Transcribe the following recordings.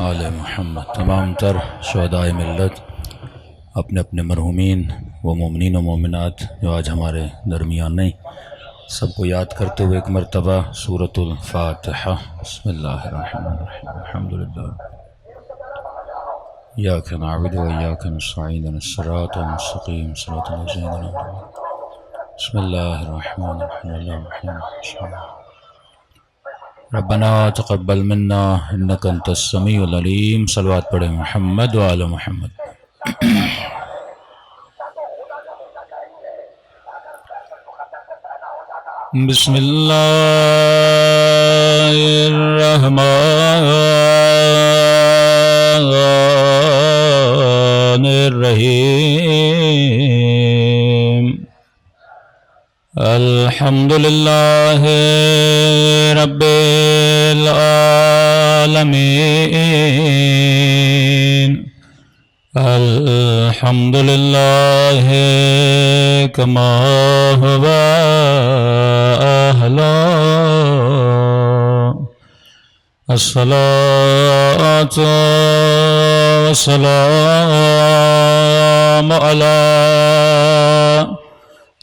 آل محمد۔ تمام تر شہدائے ملت اپنے اپنے مرحومین و مومنین و مومنات جو آج ہمارے درمیان نہیں، سب کو یاد کرتے ہوئے ایک مرتبہ سورۃ الفاتحہ۔ بسم اللہ الرحمن الرحیم، الحمدللہ ایاک نعبد و ایاک نستعین، اہدنا الصراط المستقیم صراط الذین انعمت علیہم۔ بسم اللہ الرحمن الرحیم، ربنا تقبل منا انک انت السمیع العلیم۔ صلوات پڑھیں محمد و آل محمد۔ بسم اللہ الرحمن الرحیم، الحمد للہ رب العالمین، الحمد للہ کما هو اہلا، الصلاة والسلام علی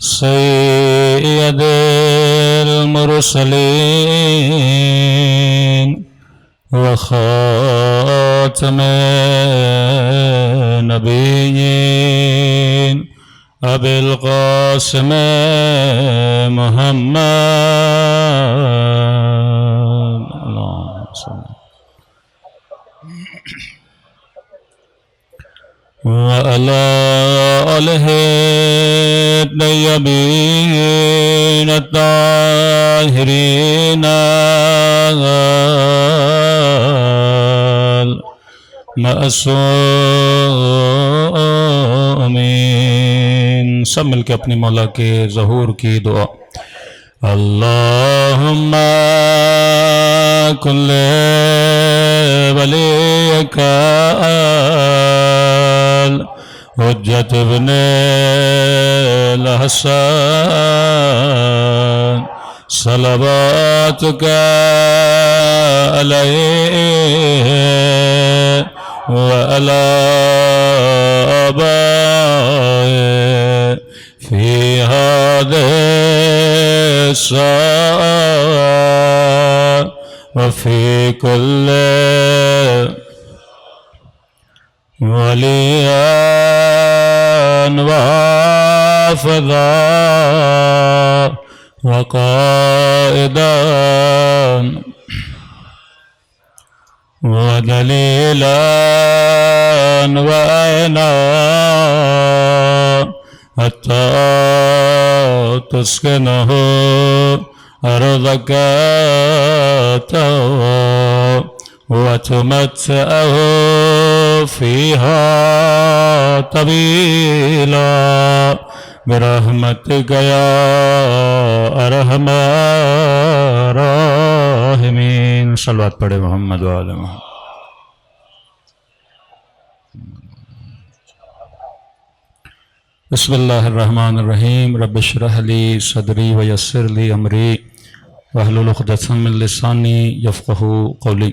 سید المرسلین وخاتم نبیین ابی القاسم محمد، اللہم صلی وعلى آلہ الطیبین الطاہرین المعصومین۔ سب مل کے اپنی مولا کے ظہور کی دعا۔ اللہم کن ولیک حجت ابن الحسن صلواتک علیہ وعلی آبائہ فی هذه الساعة وفي كل وليا وحافظا وقائدا ودليلا وعينا حتى تسكنه أرضك وتمتعه فيها طويلا برحمتك يا أرحم الراحمين۔ صلوات پڑھے محمد و آل محمد۔ بسم اللہ الرحمن الرحیم، رب اشرح لی صدری ویسر لی امری واحلل عقدۃ من لسانی یفقہوا قولی،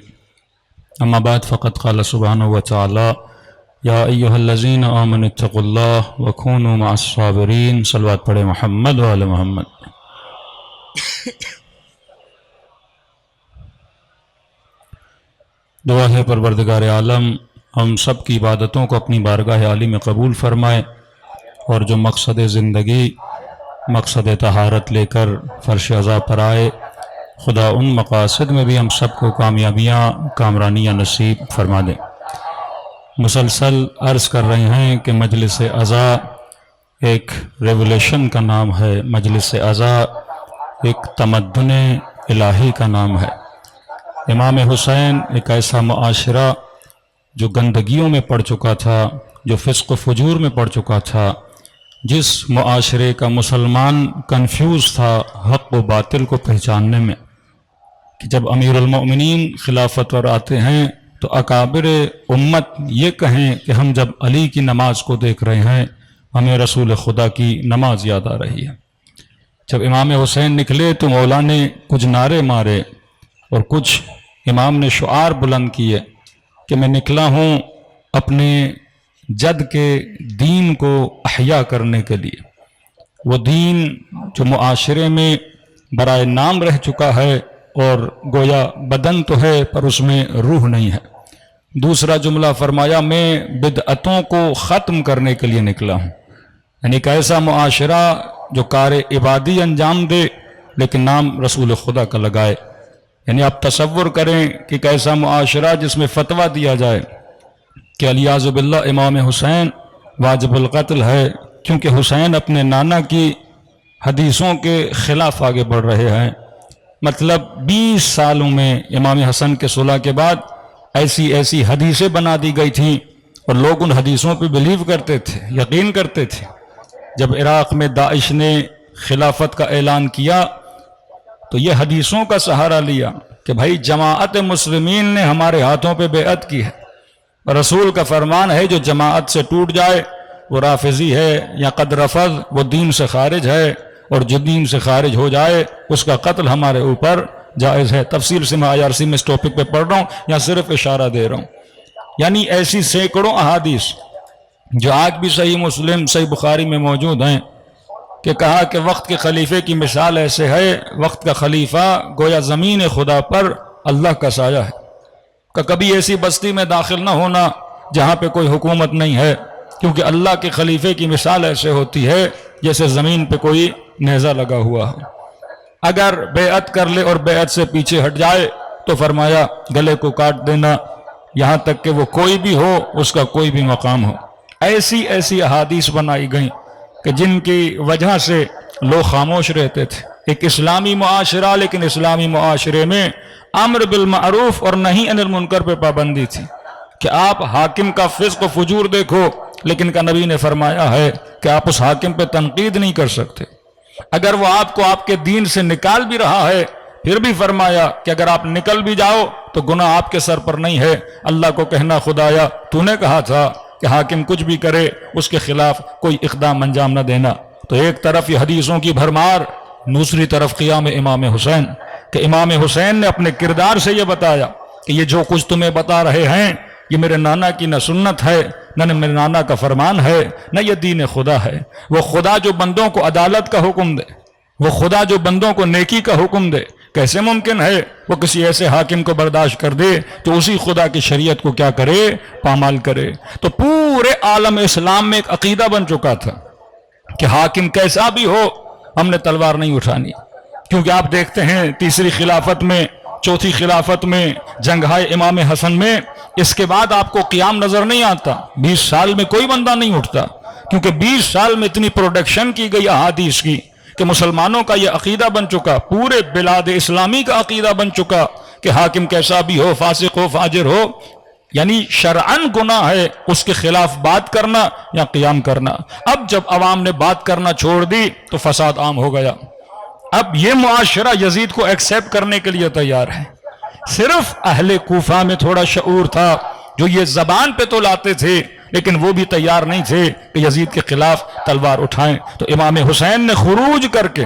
اما بعد فقد قال سبحانہ وتعالی یا ایہا الذین آمنوا اتقوا اللہ وکونوا مع الصابرین۔ صلوات پڑھے محمد و آل محمد۔ دعا ہے پروردگار عالم ہم سب کی عبادتوں کو اپنی بارگاہ عالی میں قبول فرمائے، اور جو مقصد زندگی مقصد طہارت لے کر فرش عزا پر آئے، خدا ان مقاصد میں بھی ہم سب کو کامیابیاں کامرانیاں نصیب فرما دے۔ مسلسل عرض کر رہے ہیں کہ مجلس عزا ایک ریولیشن کا نام ہے، مجلس عزا ایک تمدن الہی کا نام ہے۔ امام حسین ایک ایسا معاشرہ جو گندگیوں میں پڑ چکا تھا، جو فسق و فجور میں پڑ چکا تھا، جس معاشرے کا مسلمان کنفیوز تھا حق و باطل کو پہچاننے میں، کہ جب امیر المؤمنین خلافت پر آتے ہیں تو اکابر امت یہ کہیں کہ ہم جب علی کی نماز کو دیکھ رہے ہیں ہمیں رسول خدا کی نماز یاد آ رہی ہے۔ جب امام حسین نکلے تو مولا نے کچھ نعرے مارے اور کچھ امام نے شعار بلند کیے کہ میں نکلا ہوں اپنے جد کے دین کو احیا کرنے کے لیے، وہ دین جو معاشرے میں برائے نام رہ چکا ہے اور گویا بدن تو ہے پر اس میں روح نہیں ہے۔ دوسرا جملہ فرمایا میں بدعتوں کو ختم کرنے کے لیے نکلا ہوں، یعنی ایک ایسا معاشرہ جو کار عبادی انجام دے لیکن نام رسول خدا کا لگائے۔ یعنی آپ تصور کریں کہ ایک ایسا معاشرہ جس میں فتویٰ دیا جائے کہ الیاذ باللہ امام حسین واجب القتل ہے، کیونکہ حسین اپنے نانا کی حدیثوں کے خلاف آگے بڑھ رہے ہیں۔ مطلب 20 سالوں میں امام حسن کے صلح کے بعد ایسی حدیثیں بنا دی گئی تھیں اور لوگ ان حدیثوں پہ بلیو کرتے تھے، یقین کرتے تھے۔ جب عراق میں داعش نے خلافت کا اعلان کیا تو یہ حدیثوں کا سہارا لیا کہ بھائی جماعت مسلمین نے ہمارے ہاتھوں پہ بیعت کی ہے، اور رسول کا فرمان ہے جو جماعت سے ٹوٹ جائے وہ رافضی ہے یا قد رفض، وہ دین سے خارج ہے، اور جو دین سے خارج ہو جائے اس کا قتل ہمارے اوپر جائز ہے۔ تفصیل سے میں IRC میں اس ٹاپک پہ پڑھ رہا ہوں یا صرف اشارہ دے رہا ہوں۔ یعنی ایسی سینکڑوں احادیث جو آج بھی صحیح مسلم صحیح بخاری میں موجود ہیں کہ کہا کہ وقت کے خلیفے کی مثال ایسے ہے، وقت کا خلیفہ گویا زمین خدا پر اللہ کا سایہ ہے، کہ کبھی ایسی بستی میں داخل نہ ہونا جہاں پہ کوئی حکومت نہیں ہے، کیونکہ اللہ کے خلیفے کی مثال ایسے ہوتی ہے جیسے زمین پہ کوئی نیزہ لگا ہوا ہو۔ اگر بیعت کر لے اور بیعت سے پیچھے ہٹ جائے تو فرمایا گلے کو کاٹ دینا، یہاں تک کہ وہ کوئی بھی ہو، اس کا کوئی بھی مقام ہو۔ ایسی احادیث بنائی گئیں کہ جن کی وجہ سے لوگ خاموش رہتے تھے۔ ایک اسلامی معاشرہ، لیکن اسلامی معاشرے میں امر بالمعروف اور نہی عن المنکر پہ پابندی تھی کہ آپ حاکم کا فسق و فجور دیکھو، لیکن کا نبی نے فرمایا ہے کہ آپ اس حاکم پہ تنقید نہیں کر سکتے۔ اگر وہ آپ کو آپ کے دین سے نکال بھی رہا ہے پھر بھی فرمایا کہ اگر آپ نکل بھی جاؤ تو گناہ آپ کے سر پر نہیں ہے، اللہ کو کہنا خدایا تو نے کہا تھا کہ حاکم کچھ بھی کرے اس کے خلاف کوئی اقدام انجام نہ دینا۔ تو ایک طرف یہ حدیثوں کی بھرمار، دوسری طرف قیام امام حسین، کہ امام حسین نے اپنے کردار سے یہ بتایا کہ یہ جو کچھ تمہیں بتا رہے ہیں یہ میرے نانا کی نہ سنت ہے، نہ میرے نانا کا فرمان ہے، نہ یہ دین خدا ہے۔ وہ خدا جو بندوں کو عدالت کا حکم دے، وہ خدا جو بندوں کو نیکی کا حکم دے، کیسے ممکن ہے وہ کسی ایسے حاکم کو برداشت کر دے جو اسی خدا کی شریعت کو کیا کرے، پامال کرے۔ تو پورے عالم اسلام میں ایک عقیدہ بن چکا تھا کہ حاکم کیسا بھی ہو ہم نے تلوار نہیں اٹھانی، کیونکہ آپ دیکھتے ہیں تیسری خلافت میں، چوتھی خلافت میں، جنگہائے امام حسن میں، اس کے بعد آپ کو قیام نظر نہیں آتا۔ 20 سال میں کوئی بندہ نہیں اٹھتا، کیونکہ 20 سال میں اتنی پروڈکشن کی گئی احادیث کی کہ مسلمانوں کا یہ عقیدہ بن چکا، پورے بلاد اسلامی کا عقیدہ بن چکا کہ حاکم کیسا بھی ہو، فاسق ہو، فاجر ہو، یعنی شرعاً گناہ ہے اس کے خلاف بات کرنا یا قیام کرنا۔ اب جب عوام نے بات کرنا چھوڑ دی تو فساد عام ہو گیا۔ اب یہ معاشرہ یزید کو ایکسیپٹ کرنے کے لیے تیار ہے۔ صرف اہل کوفہ میں تھوڑا شعور تھا جو یہ زبان پہ تو لاتے تھے لیکن وہ بھی تیار نہیں تھے کہ یزید کے خلاف تلوار اٹھائیں۔ تو امام حسین نے خروج کر کے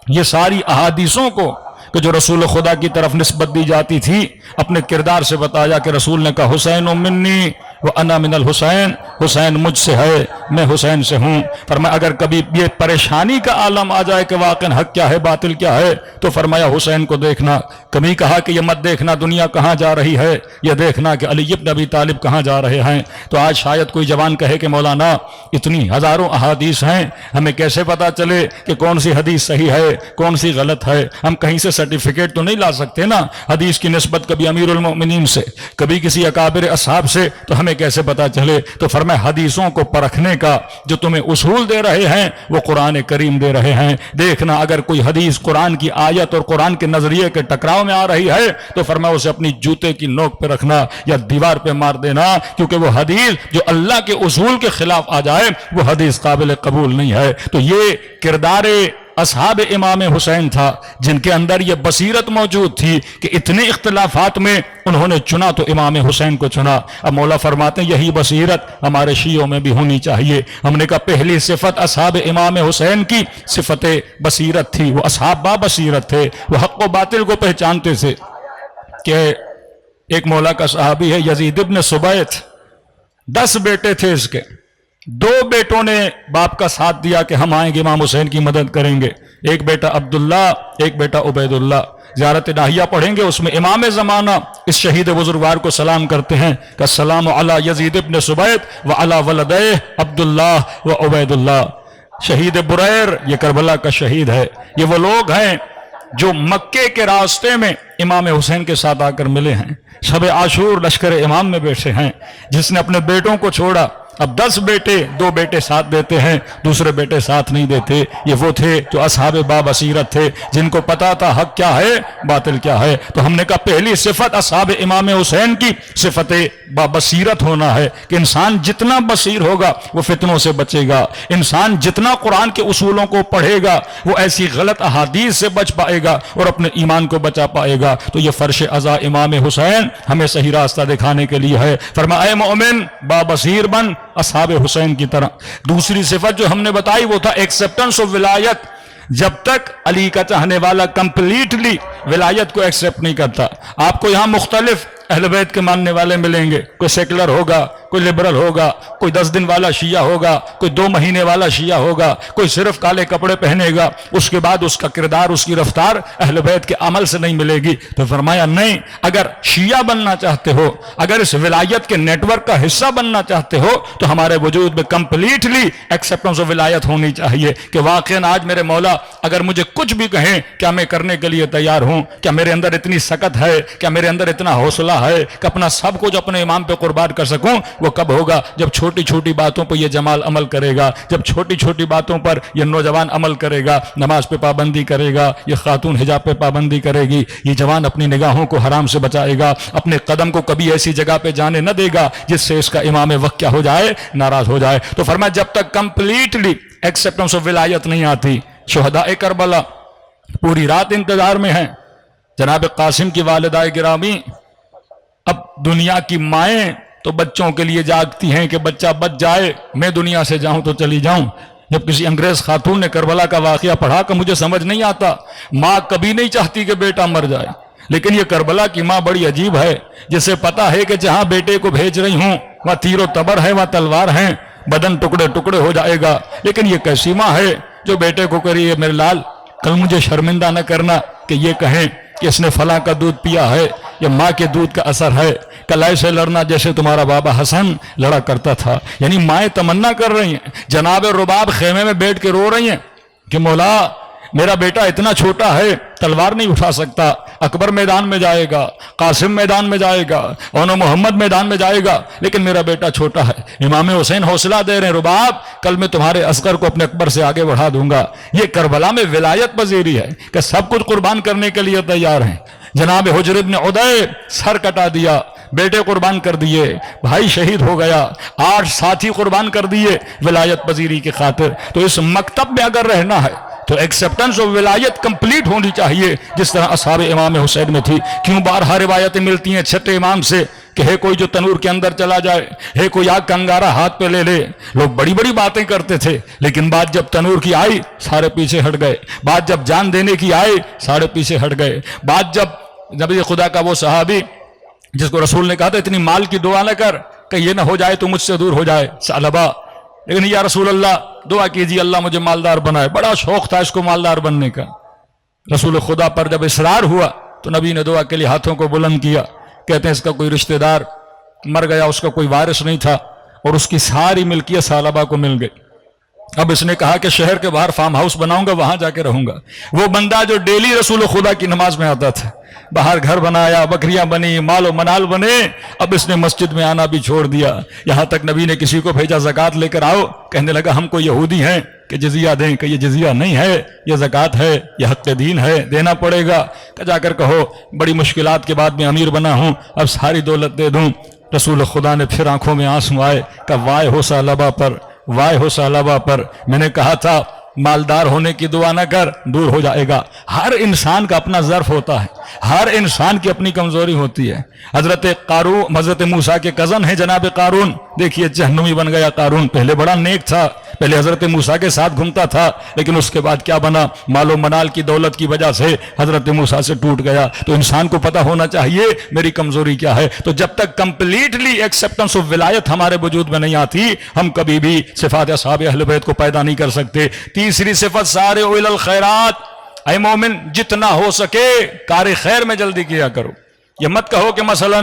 یہ ساری احادیثوں کو کہ جو رسول خدا کی طرف نسبت دی جاتی تھی اپنے کردار سے بتایا کہ رسول نے کہا حسین منی وانا من الحسین، حسین مجھ سے ہے میں حسین سے ہوں۔ فرمایا اگر کبھی یہ پریشانی کا عالم آ جائے کہ واقعی حق کیا ہے باطل کیا ہے تو فرمایا حسین کو دیکھنا۔ کبھی کہا کہ یہ مت دیکھنا دنیا کہاں جا رہی ہے، یہ دیکھنا کہ علی بن ابی طالب کہاں جا رہے ہیں۔ تو آج شاید کوئی جوان کہے کہ مولانا اتنی ہزاروں احادیث ہیں ہمیں کیسے پتا چلے کہ کون سی حدیث صحیح ہے کون سی غلط ہے؟ ہم کہیں سے سرٹیفکیٹ تو نہیں لا سکتے نا، حدیث کی نسبت کبھی امیر المؤمنین سے کبھی کسی اکابر اصحاب سے، تو ہمیں کیسے پتا چلے؟ تو فرمایا حدیثوں کو پرکھنے کا جو تمہیں اصول دے رہے ہیں وہ قرآن کریم دے رہے ہیں۔ دیکھنا اگر کوئی حدیث قرآن کی آیت اور قرآن کے نظریے کے ٹکراؤ میں آ رہی ہے تو فرمایا اسے اپنی جوتے کی نوک پہ رکھنا یا دیوار پہ مار دینا، کیونکہ وہ حدیث جو اللہ کے اصول کے خلاف آ جائے وہ حدیث قابل قبول نہیں ہے۔ تو یہ کردار اصحاب امام حسین تھا جن کے اندر یہ بصیرت موجود تھی کہ اتنے اختلافات میں انہوں نے چنا تو امام حسین کو چنا۔ اب مولا فرماتے ہیں یہی بصیرت ہمارے شیعوں میں بھی ہونی چاہیے۔ ہم نے کہا پہلی صفت اصحاب امام حسین کی صفت بصیرت تھی، وہ اصحاب با بصیرت تھے، وہ حق و باطل کو پہچانتے تھے کہ ایک مولا کا صحابی ہے یزید ابن سبیت، 10 بیٹے تھے اس کے، 2 بیٹوں نے باپ کا ساتھ دیا کہ ہم آئیں گے امام حسین کی مدد کریں گے، ایک بیٹا عبداللہ، ایک بیٹا عبید اللہ۔ زیارت الہیہ پڑھیں گے، اس میں امام زمانہ اس شہید بزرگوار کو سلام کرتے ہیں کہ السلام علی یزید ابن سبیت وعلی ولدہ عبداللہ و عبید اللہ۔ شہید بریر یہ کربلا کا شہید ہے۔ یہ وہ لوگ ہیں جو مکے کے راستے میں امام حسین کے ساتھ آ کر ملے ہیں، شب عاشور لشکر امام میں بیٹھے ہیں، جس نے اپنے بیٹوں کو چھوڑا۔ اب 10 بیٹے، 2 بیٹے ساتھ دیتے ہیں، دوسرے بیٹے ساتھ نہیں دیتے۔ یہ وہ تھے جو اصحاب بابصیرت تھے، جن کو پتا تھا حق کیا ہے باطل کیا ہے۔ تو ہم نے کہا پہلی صفت اصحاب امام حسین کی صفت بابصیرت ہونا ہے کہ انسان جتنا بصیر ہوگا وہ فتنوں سے بچے گا، انسان جتنا قرآن کے اصولوں کو پڑھے گا وہ ایسی غلط احادیث سے بچ پائے گا اور اپنے ایمان کو بچا پائے گا۔ تو یہ فرش عزا امام حسین ہمیں صحیح راستہ دکھانے کے لیے ہے۔ فرمایا اے مومن بابصیر بن اصحاب حسین کی طرح۔ دوسری صفت جو ہم نے بتائی وہ تھا ایکسپٹنس آف ولایت۔ جب تک علی کا چاہنے والا کمپلیٹلی ولایت کو ایکسپٹ نہیں کرتا، آپ کو یہاں مختلف اہل بیت کے ماننے والے ملیں گے، کوئی سیکولر ہوگا، کوئی لبرل ہوگا، کوئی 10 دن والا شیعہ ہوگا، کوئی 2 مہینے والا شیعہ ہوگا، کوئی صرف کالے کپڑے پہنے گا، اس کے بعد اس کا کردار، اس کی رفتار اہل بیت کے عمل سے نہیں ملے گی۔ تو فرمایا نہیں، اگر شیعہ بننا چاہتے ہو، اگر اس ولایت کے نیٹ ورک کا حصہ بننا چاہتے ہو تو ہمارے وجود میں کمپلیٹلی ایکسپٹنس آف ولایت ہونی چاہیے کہ واقعاً آج میرے مولا اگر مجھے کچھ بھی کہیں کیا میں کرنے کے لیے تیار ہوں، کیا میرے اندر اتنی سکت ہے، کیا میرے اندر اتنا حوصلہ ہے کہ اپنا سب کچھ اپنے امام پہ قربان کر سکوں۔ وہ کب ہوگا؟ جب چھوٹی چھوٹی باتوں پہ یہ جمال عمل کرے گا، جب چھوٹی چھوٹی باتوں پر یہ نوجوان عمل کرے گا، نماز پہ پابندی کرے گا، یہ خاتون حجاب پہ پابندی کرے گی، یہ جوان اپنی نگاہوں کو حرام سے بچائے گا، اپنے قدم کو کبھی ایسی جگہ پہ جانے نہ دے گا جس سے اس کا امام وقت کیا ہو جائے، ناراض ہو جائے۔ تو فرمایا جب تک کمپلیٹلی ایکسپٹنس آف ولایت نہیں آتی، شہداء کربلا پوری رات انتظار میں ہیں۔ جناب قاسم کی والدہ گرامی، اب دنیا کی مائیں تو بچوں کے لیے جاگتی ہیں کہ بچہ بچ جائے، میں دنیا سے جاؤں تو چلی جاؤں۔ جب کسی انگریز خاتون نے کربلا کا واقعہ پڑھا کہ مجھے سمجھ نہیں آتا، ماں کبھی نہیں چاہتی کہ بیٹا مر جائے، لیکن یہ کربلا کی ماں بڑی عجیب ہے، جسے پتا ہے کہ جہاں بیٹے کو بھیج رہی ہوں وہاں تیر و تبر ہے، وہاں تلوار ہیں، بدن ٹکڑے ٹکڑے ہو جائے گا، لیکن یہ کیسی ماں ہے جو بیٹے کو کریے میرے لال کل مجھے شرمندہ نہ کرنا کہ یہ کہیں کہ اس نے فلاں کا دودھ پیا ہے، یہ ماں کے دودھ کا اثر ہے، کل ایسے لڑنا جیسے تمہارا بابا حسن لڑا کرتا تھا۔ یعنی مائیں تمنا کر رہی ہیں، جناب رباب خیمے میں بیٹھ کے رو رہی ہیں کہ مولا میرا بیٹا اتنا چھوٹا ہے، تلوار نہیں اٹھا سکتا، اکبر میدان میں جائے گا، قاسم میدان میں جائے گا، اونو محمد میدان میں جائے گا، لیکن میرا بیٹا چھوٹا ہے۔ امام حسین حوصلہ دے رہے ہیں، رباب کل میں تمہارے اصغر کو اپنے اکبر سے آگے بڑھا دوں گا۔ یہ کربلا میں ولایت پذیری ہے کہ سب کچھ قربان کرنے کے لیے تیار ہیں۔ جناب حجر ابن عدی سر کٹا دیا، بیٹے قربان کر دیے، بھائی شہید ہو گیا، 8 ساتھی قربان کر دیے ولایت پذیری کی خاطر۔ تو اس مکتب میں اگر رہنا ہے تو ایکسپٹنس آف ولایت کمپلیٹ ہونی چاہیے، جس طرح اصحاب امام حسین میں تھی۔ کیوں بارہا روایتیں ملتی ہیں چھٹے امام سے کہ ہے کوئی جو تنور کے اندر چلا جائے، ہے کوئی آگ کا انگارہ ہاتھ پہ لے لے۔ لوگ بڑی بڑی باتیں کرتے تھے، لیکن بات جب تنور کی آئی سارے پیچھے ہٹ گئے، بات جب جان دینے کی آئی سارے پیچھے ہٹ گئے، بات جب نبی خدا کا وہ صحابی جس کو رسول نے کہا تھا اتنی مال کی دعا نہ کر کہ یہ نہ ہو جائے تو مجھ سے دور ہو جائے ثعلبہ، لیکن یا رسول اللہ دعا کیجیے اللہ مجھے مالدار بنائے، بڑا شوق تھا اس کو مالدار بننے کا۔ رسول خدا پر جب اصرار ہوا تو نبی نے دعا کے لیے ہاتھوں کو بلند کیا، کہتے ہیں اس کا کوئی رشتہ دار مر گیا، اس کا کوئی وارث نہیں تھا اور اس کی ساری ملکیت ثعلبہ کو مل گئی۔ اب اس نے کہا کہ شہر کے باہر فارم ہاؤس بناؤں گا، وہاں جا کے رہوں گا۔ وہ بندہ جو ڈیلی رسول خدا کی نماز میں آتا تھا، باہر گھر بنایا، بکریاں بنی، مال و منال بنے، اب اس نے مسجد میں آنا بھی چھوڑ دیا۔ یہاں تک نبی نے کسی کو بھیجا زکوٰۃ لے کر آؤ، کہنے لگا ہم کو یہودی ہیں کہ جزیہ دیں، کہ یہ جزیہ نہیں ہے، یہ زکوٰۃ ہے، یہ حق دین ہے، دینا پڑے گا۔ کہ جا کر کہو بڑی مشکلات کے بعد میں امیر بنا ہوں، اب ساری دولت دے دوں۔ رسول خدا نے پھر آنکھوں میں آنسو آئے کہ وائے ہو ثعلبہ پر، وائے ہو ثعلبہ پر، میں نے کہا تھا مالدار ہونے کی دعا نہ کر، دور ہو جائے گا۔ ہر انسان کا اپنا ظرف ہوتا ہے، ہر انسان کی اپنی کمزوری ہوتی ہے۔ حضرت موسیٰ کے کزن ہیں جناب قارون، دیکھیے جہنمی بن گیا قارون، پہلے بڑا نیک تھا، پہلے حضرت موسیٰ کے ساتھ گھومتا تھا، لیکن اس کے بعد کیا بنا؟ مال و منال کی دولت کی وجہ سے حضرت موسیٰ سے ٹوٹ گیا۔ تو انسان کو پتہ ہونا چاہیے میری کمزوری کیا ہے۔ تو جب تک کمپلیٹلی ایکسیپٹنس آف ولایت ہمارے وجود میں نہیں آتی، ہم کبھی بھی صفات اصحاب اہل بیت کو پیدا نہیں کر سکتے۔ تیسری صفت سارعوا الی الخیرات، اے مومن جتنا ہو سکے کار خیر میں جلدی کیا کرو۔ یہ مت کہو کہ مثلا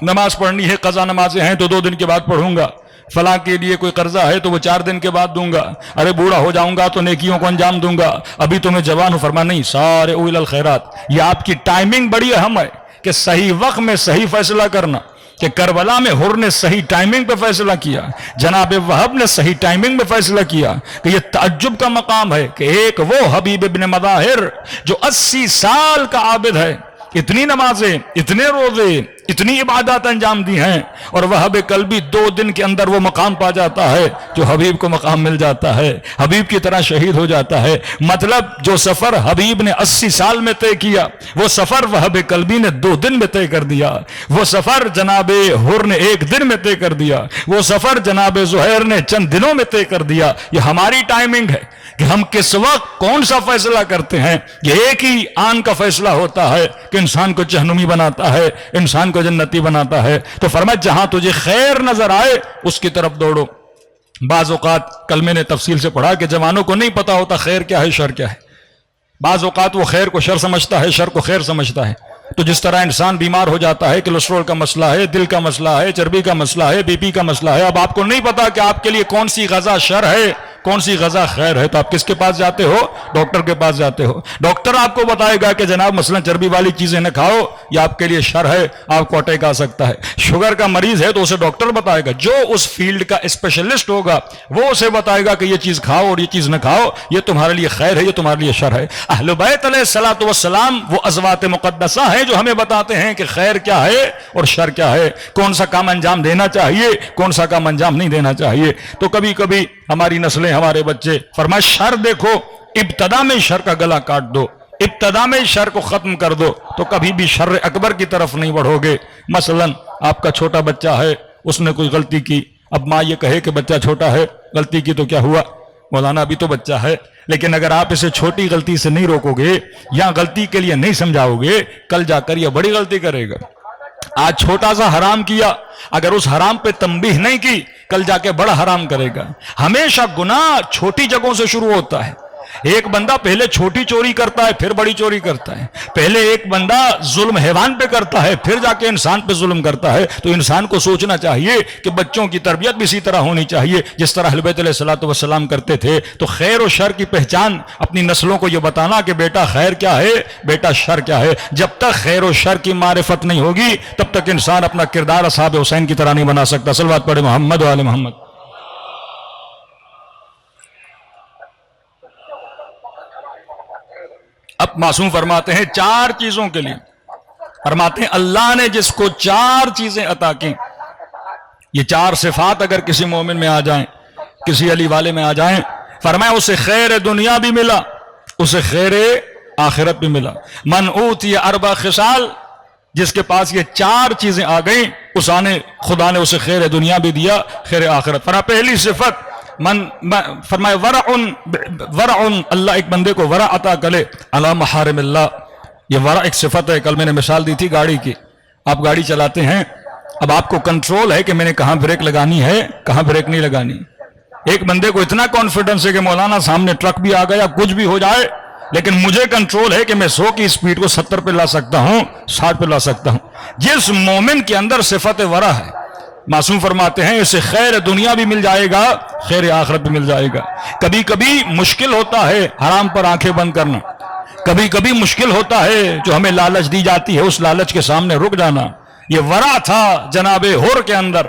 نماز پڑھنی ہے، قضا نمازیں ہیں تو 2 دن کے بعد پڑھوں گا، فلاں کے لیے کوئی قرضہ ہے تو وہ 4 دن کے بعد دوں گا، ارے بوڑھا ہو جاؤں گا تو نیکیوں کو انجام دوں گا، ابھی تو میں جوان ہوں۔ فرمایا نہیں، سارعوا الی الخیرات، یہ آپ کی ٹائمنگ بڑی اہم ہے کہ صحیح وقت میں صحیح فیصلہ کرنا۔ کہ کربلا میں حر نے صحیح ٹائمنگ پہ فیصلہ کیا، جناب وہب نے صحیح ٹائمنگ میں فیصلہ کیا، کہ یہ تعجب کا مقام ہے کہ ایک وہ حبیب ابن مظاہر جو 80 سال کا عابد ہے، اتنی نمازیں، اتنے روزے، اتنی عبادات انجام دی ہیں، اور وہب قلبی 2 دن کے اندر وہ مقام پا جاتا ہے جو حبیب کو مقام مل جاتا ہے، حبیب کی طرح شہید ہو جاتا ہے۔ مطلب جو سفر حبیب نے 80 سال میں طے کیا، وہ سفر وہب قلبی نے 2 دن میں طے کر دیا، وہ سفر جناب حر نے 1 دن میں طے کر دیا، وہ سفر جناب زہیر نے چند دنوں میں طے کر دیا۔ یہ ہماری ٹائمنگ ہے کہ ہم کس وقت کون سا فیصلہ کرتے ہیں۔ یہ ایک ہی آن کا فیصلہ ہوتا ہے کہ انسان کو جہنمی بناتا ہے، انسان کو جنتی بناتا ہے۔ تو فرمایا جہاں تجھے خیر نظر آئے اس کی طرف دوڑو۔ بعض اوقات کل میں نے تفصیل سے پڑھا کہ جوانوں کو نہیں پتا ہوتا خیر کیا ہے، شر کیا ہے۔ بعض اوقات وہ خیر کو شر سمجھتا ہے، شر کو خیر سمجھتا ہے۔ تو جس طرح انسان بیمار ہو جاتا ہے، کولیسٹرول کا مسئلہ ہے، دل کا مسئلہ ہے، چربی کا مسئلہ ہے، بی پی کا مسئلہ ہے، اب آپ کو نہیں پتا کہ آپ کے لیے کون سی غذا شر ہے، کون سی غذا خیر ہے، تو آپ کس کے پاس جاتے ہو؟ ڈاکٹر کے پاس جاتے ہو۔ ڈاکٹر آپ کو بتائے گا کہ جناب مثلا چربی والی چیزیں نہ کھاؤ، یہ آپ کے لیے شر ہے، آپ کو اٹیک آ سکتا ہے۔ شوگر کا مریض ہے تو اسے ڈاکٹر بتائے گا، جو اس فیلڈ کا اسپیشلسٹ ہوگا وہ اسے بتائے گا کہ یہ چیز کھاؤ اور یہ چیز نہ کھاؤ، یہ تمہارے لیے خیر ہے، یہ تمہارے لیے شر ہے۔ اہل بیت علیہ الصلوۃ والسلام وہ ازواج مقدسہ ہیں جو ہمیں بتاتے ہیں کہ خیر کیا ہے اور شر کیا ہے، کون سا کام انجام دینا چاہیے، کون سا کام انجام نہیں دینا چاہیے۔ تو کبھی کبھی ہماری نسلیں، ہمارے بچے فرمایا شر دیکھو، ابتدا میں شر کا گلا کاٹ دو، ابتدا میں شر کو ختم کر دو، تو کبھی بھی شر اکبر کی طرف نہیں بڑھو گے۔ مثلا آپ کا چھوٹا بچہ ہے، اس نے کوئی غلطی کی، اب ماں یہ کہے کہ بچہ چھوٹا ہے، غلطی کی تو کیا ہوا مولانا، ابھی تو بچہ ہے، لیکن اگر آپ اسے چھوٹی غلطی سے نہیں روکو گے یا غلطی کے لیے نہیں سمجھاؤ گے، کل جا کر یہ بڑی غلطی کرے گا۔ آج چھوٹا سا حرام کیا، اگر اس حرام پہ تنبیہ نہیں کی، کل جا کے بڑا حرام کرے گا۔ ہمیشہ گناہ چھوٹی جگہوں سے شروع ہوتا ہے۔ ایک بندہ پہلے چھوٹی چوری کرتا ہے پھر بڑی چوری کرتا ہے، پہلے ایک بندہ ظلم حیوان پہ کرتا ہے پھر جا کے انسان پہ ظلم کرتا ہے۔ تو انسان کو سوچنا چاہیے کہ بچوں کی تربیت بھی اسی طرح ہونی چاہیے جس طرح اہل بیت علیہ الصلوۃ والسلام کرتے تھے۔ تو خیر و شر کی پہچان اپنی نسلوں کو یہ بتانا کہ بیٹا خیر کیا ہے، بیٹا شر کیا ہے۔ جب تک خیر و شر کی معرفت نہیں ہوگی تب تک انسان اپنا کردار اصحاب حسین کی طرح نہیں بنا سکتا۔ صلوات پڑھے محمد و آل محمد۔ اب معصوم فرماتے ہیں 4 چیزوں کے لیے، فرماتے ہیں اللہ نے جس کو 4 چیزیں عطا کی، یہ 4 صفات اگر کسی مومن میں آ جائیں، کسی علی والے میں آ جائیں، فرمایا اسے خیر دنیا بھی ملا، اسے خیر آخرت بھی ملا۔ من اوتی 4 خصال، جس کے پاس یہ 4 چیزیں آ گئیں، خدا نے اسے خیر دنیا بھی دیا، خیر آخرت۔ فرمایا پہلی صفت فرمائے ورع، اللہ ایک بندے کو ورع عطا کرے علی محارم اللہ۔ یہ ورع ایک صفت ہے، کل میں نے مثال دی تھی گاڑی کی۔ آپ گاڑی چلاتے ہیں، اب آپ کو کنٹرول ہے کہ میں نے کہاں بریک لگانی ہے، کہاں بریک نہیں لگانی۔ ایک بندے کو اتنا کانفیڈنس ہے کہ مولانا سامنے ٹرک بھی آ گیا، کچھ بھی ہو جائے، لیکن مجھے کنٹرول ہے کہ میں 100 کی سپیڈ کو 70 پہ لا سکتا ہوں، 60 پہ لا سکتا ہوں۔ جس مومن کے اندر صفت ورع ہے، معصوم فرماتے ہیں اسے خیر دنیا بھی مل جائے گا، خیر آخرت بھی مل جائے گا۔ کبھی کبھی مشکل ہوتا ہے حرام پر آنکھیں بند کرنا، کبھی کبھی مشکل ہوتا ہے جو ہمیں لالچ دی جاتی ہے اس لالچ کے سامنے رک جانا۔ یہ ورع تھا جناب حر کے اندر،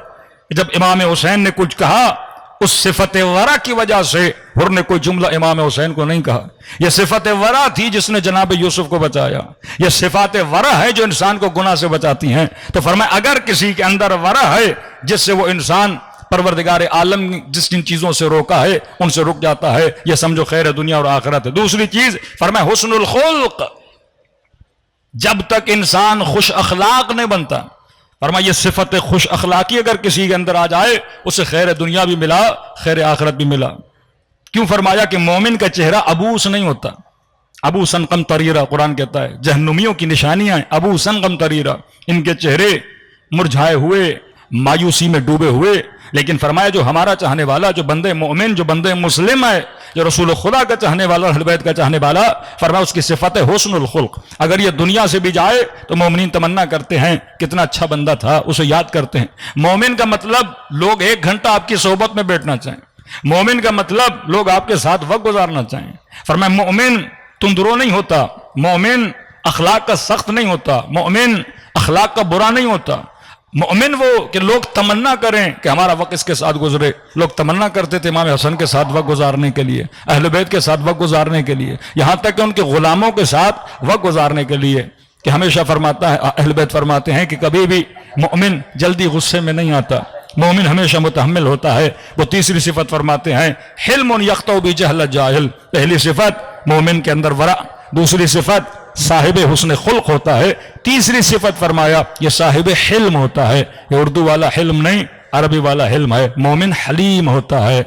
جب امام حسین نے کچھ کہا اس صفت ورع کی وجہ سے حر نے کوئی جملہ امام حسین کو نہیں کہا۔ یہ صفت ورع تھی جس نے جناب یوسف کو بچایا۔ یہ صفات ورع ہے جو انسان کو گناہ سے بچاتی ہیں۔ تو فرمایا اگر کسی کے اندر ورع ہے جس سے وہ انسان پروردگار عالم جس جن چیزوں سے روکا ہے ان سے رک جاتا ہے، یہ سمجھو خیر دنیا اور آخرت ہے۔ دوسری چیز فرمایا حسن الخلق، جب تک انسان خوش اخلاق نہیں بنتا، فرمایا یہ صفت خوش اخلاقی اگر کسی کے اندر آ جائے اسے خیر دنیا بھی ملا، خیر آخرت بھی ملا۔ کیوں فرمایا کہ مومن کا چہرہ ابوس نہیں ہوتا، ابوسن قمطریرا، قرآن کہتا ہے جہنمیوں کی نشانیاں ہیں ابوسن قمطریرا، ان کے چہرے مرجھائے ہوئے، مایوسی میں ڈوبے ہوئے. لیکن فرمایا جو ہمارا چاہنے والا، جو بندے مومن، جو بندے مسلم ہے، جو رسول خدا کا چاہنے والا، اہل بیت کا چاہنے والا، فرمایا اس کی صفت ہے حسن الخلق. اگر یہ دنیا سے بھی جائے تو مومنین تمنا کرتے ہیں کتنا اچھا بندہ تھا، اسے یاد کرتے ہیں. مومن کا مطلب لوگ 1 گھنٹہ آپ کی صحبت میں بیٹھنا چاہیں، مومن کا مطلب لوگ آپ کے ساتھ وقت گزارنا چاہیں. فرمایا مومن تندرو نہیں ہوتا، مومن اخلاق کا سخت نہیں ہوتا، مومن اخلاق کا برا نہیں ہوتا. مومن وہ کہ لوگ تمنا کریں کہ ہمارا وقت اس کے ساتھ گزرے. لوگ تمنا کرتے تھے امام حسن کے ساتھ وقت گزارنے کے لیے، اہل بیت کے ساتھ وقت گزارنے کے لیے، یہاں تک کہ ان کے غلاموں کے ساتھ وقت گزارنے کے لیے. کہ ہمیشہ فرماتا ہے اہل بیت فرماتے ہیں کہ کبھی بھی مومن جلدی غصے میں نہیں آتا، مومن ہمیشہ متحمل ہوتا ہے. وہ تیسری صفت فرماتے ہیں حلم یقطع بجہل جاہل. پہلی صفت مومن کے اندر ورع، دوسری صفت صاحب حسن خلق ہوتا ہے، تیسری صفت فرمایا یہ صاحب حلم ہوتا ہے. یہ اردو والا حلم نہیں، عربی والا حلم ہے. مومن حلیم ہوتا ہے،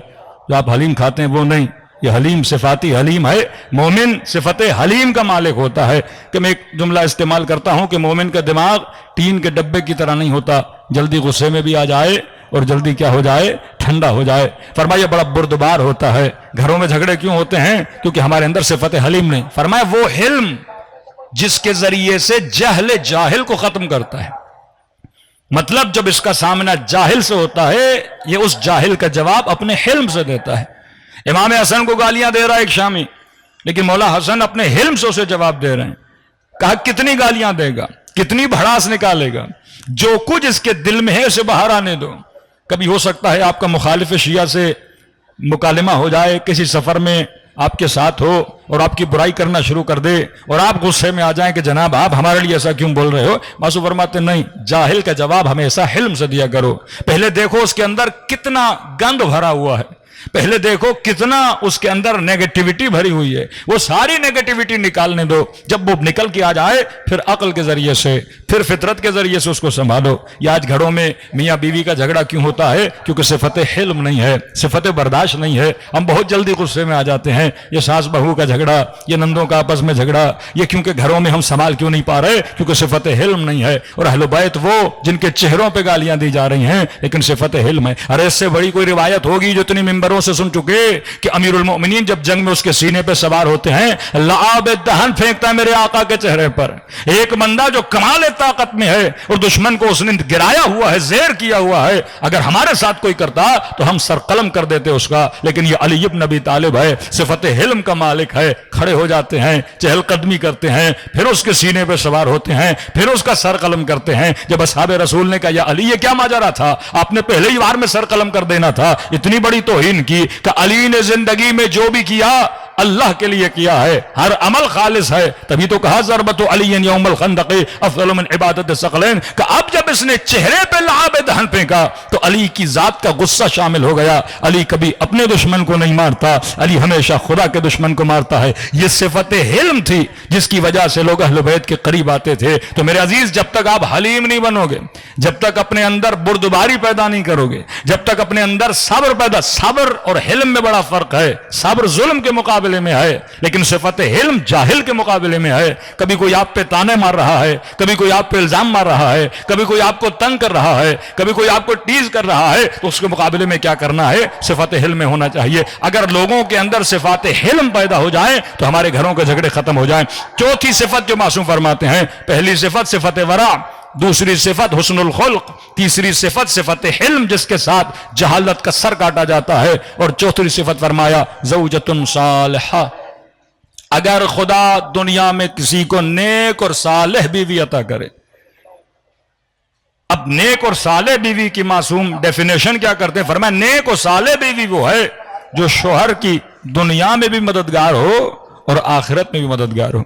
جو آپ حلیم کھاتے ہیں وہ نہیں، یہ حلیم صفاتی حلیم ہے. مومن صفت حلیم کا مالک ہوتا ہے. کہ میں ایک جملہ استعمال کرتا ہوں کہ مومن کا دماغ ٹین کے ڈبے کی طرح نہیں ہوتا، جلدی غصے میں بھی آ جائے اور جلدی کیا ہو جائے، ٹھنڈا ہو جائے. فرمایا بڑا بردبار ہوتا ہے. گھروں میں جھگڑے کیوں ہوتے ہیں؟ کیونکہ ہمارے اندر صفت حلیم نہیں. فرمایا وہ حلم جس کے ذریعے سے جہل جاہل کو ختم کرتا ہے. مطلب جب اس کا سامنا جاہل سے ہوتا ہے، یہ اس جاہل کا جواب اپنے حلم سے دیتا ہے. امام حسن کو گالیاں دے رہا ہے ایک شامی، لیکن مولا حسن اپنے حلم سے اسے جواب دے رہے ہیں. کہا کتنی گالیاں دے گا، کتنی بھڑاس نکالے گا، جو کچھ اس کے دل میں ہے اسے باہر آنے دو. کبھی ہو سکتا ہے آپ کا مخالف شیعہ سے مکالمہ ہو جائے، کسی سفر میں آپ کے ساتھ ہو اور آپ کی برائی کرنا شروع کر دے اور آپ غصے میں آ جائیں کہ جناب آپ ہمارے لیے ایسا کیوں بول رہے ہو. معصوم فرماتے نہیں، جاہل کا جواب ہمیشہ حلم سے دیا کرو. پہلے دیکھو اس کے اندر کتنا گند بھرا ہوا ہے، پہلے دیکھو کتنا اس کے اندر نیگیٹیوٹی بھری ہوئی ہے، وہ ساری نیگیٹیوٹی نکالنے دو. جب وہ نکل کے آ جائے پھر عقل کے ذریعے سے، پھر فطرت کے ذریعے سے اس کو سنبھالو. یہ آج گھروں میں میاں بیوی کا جھگڑا کیوں ہوتا ہے؟ کیونکہ صفت حلم نہیں ہے، صفت برداشت نہیں ہے. ہم بہت جلدی غصے میں آ جاتے ہیں. یہ ساس بہو کا جھگڑا، یہ نندوں کا آپس میں جھگڑا، یہ کیونکہ گھروں میں ہم سنبھال کیوں نہیں پا رہے؟ کیونکہ صفت حلم نہیں ہے. اور اہل بیت وہ جن کے چہروں پہ گالیاں دی جا رہی ہیں لیکن صفت حلم ہے. ارے اس سے بڑی کوئی روایت ہوگی جو اتنی ممبروں سے سن چکے کہ امیر المؤمنین جب جنگ میں اس کے سینے پہ سوار ہوتے ہیں، لعاب دہن پھینکتا ہے میرے آقا کے چہرے پر. ایک بندہ جو کمال طاقت میں ہے اور دشمن کو اس نے گرایا ہوا ہے، زیر کیا ہوا ہے، اگر ہمارے ساتھ کوئی کرتا تو ہم سر قلم کر دیتے اس کا. لیکن یہ علی بن ابی طالب ہے، صفت حلم کا مالک ہے. کھڑے ہو جاتے ہیں، چہل قدمی کرتے ہیں، پھر اس کے سینے پہ سوار ہوتے ہیں، پھر اس کا سر قلم کرتے ہیں. جب اصحاب رسول نے کہا یا علی یہ کیا ماجرا تھا، آپ نے پہلے ہی بار میں سر قلم کر دینا تھا. اتنی بڑی توہین کی کہ علی نے زندگی میں جو بھی کیا اللہ کے لیے کیا ہے، ہر عمل خالص ہے. تبھی تو کہا ضربت علی یوم الخندق افضل من عبادت الثقلین، کہ اب جب اس نے چہرے پہ لعاب دہن پھینکا تو علی کی ذات کا غصہ شامل ہو گیا. علی کبھی اپنے دشمن کو نہیں مارتا، علی ہمیشہ خدا کے دشمن کو مارتا ہے. یہ صفت حلم تھی جس کی وجہ سے لوگ اہل بیت کے قریب آتے تھے. تو میرے عزیز جب تک آپ حلیم نہیں بنو گے، جب تک اپنے اندر بردباری پیدا نہیں کرو گے، جب تک اپنے اندر صبر اور حلم میں بڑا فرق ہے. صبر ظلم کے مقابلے میں ہے لیکن صفت حلم جاہل کے مقابلے میں ہے. کبھی کوئی آپ پہ تانے مار رہا ہے، کبھی کوئی آپ پہ الزام مار رہا ہے، کبھی کوئی آپ کو تنگ کر رہا ہے، کبھی کوئی آپ کو ٹیز کر رہا ہے، تو اس کے مقابلے میں کیا کرنا ہے؟ صفت حلم میں ہونا چاہیے. اگر لوگوں کے اندر صفات حلم پیدا ہو جائیں تو ہمارے گھروں کے جھگڑے ختم ہو جائیں. چوتھی صفت جو معصوم فرماتے ہیں، پہلی صفت صفت ورع، دوسری صفت حسن الخلق، تیسری صفت صفت حلم جس کے ساتھ جہالت کا سر کاٹا جاتا ہے، اور چوتھی صفت فرمایا زوجۃ صالحہ. اگر خدا دنیا میں کسی کو نیک اور صالح بیوی عطا کرے، اب نیک اور صالح بیوی کی معصوم ڈیفینیشن کیا کرتے ہیں؟ فرمایا نیک اور صالح بیوی وہ ہے جو شوہر کی دنیا میں بھی مددگار ہو اور آخرت میں بھی مددگار ہو.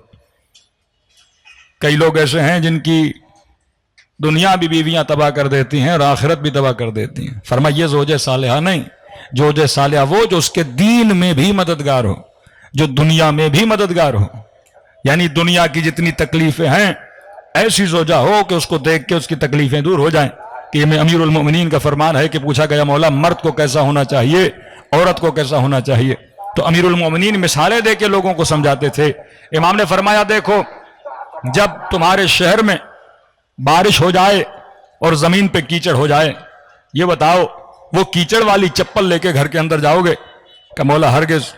کئی لوگ ایسے ہیں جن کی دنیا بھی بیویاں تباہ کر دیتی ہیں اور آخرت بھی تباہ کر دیتی ہیں. فرمایا یہ زوجہ صالحہ نہیں، زوجہ صالحہ وہ جو اس کے دین میں بھی مددگار ہو، جو دنیا میں بھی مددگار ہو. یعنی دنیا کی جتنی تکلیفیں ہیں ایسی زوجہ ہو کہ اس کو دیکھ کے اس کی تکلیفیں دور ہو جائیں. کہ یہ امیر المؤمنین کا فرمان ہے کہ پوچھا گیا مولا مرد کو کیسا ہونا چاہیے، عورت کو کیسا ہونا چاہیے؟ تو امیر المومنین مثالیں دے کے لوگوں کو سمجھاتے تھے۔ امام نے فرمایا دیکھو جب تمہارے شہر میں بارش ہو جائے اور زمین پہ کیچڑ ہو جائے، یہ بتاؤ وہ کیچڑ والی چپل لے کے گھر کے اندر جاؤ گے کہ مولا ہرگز؟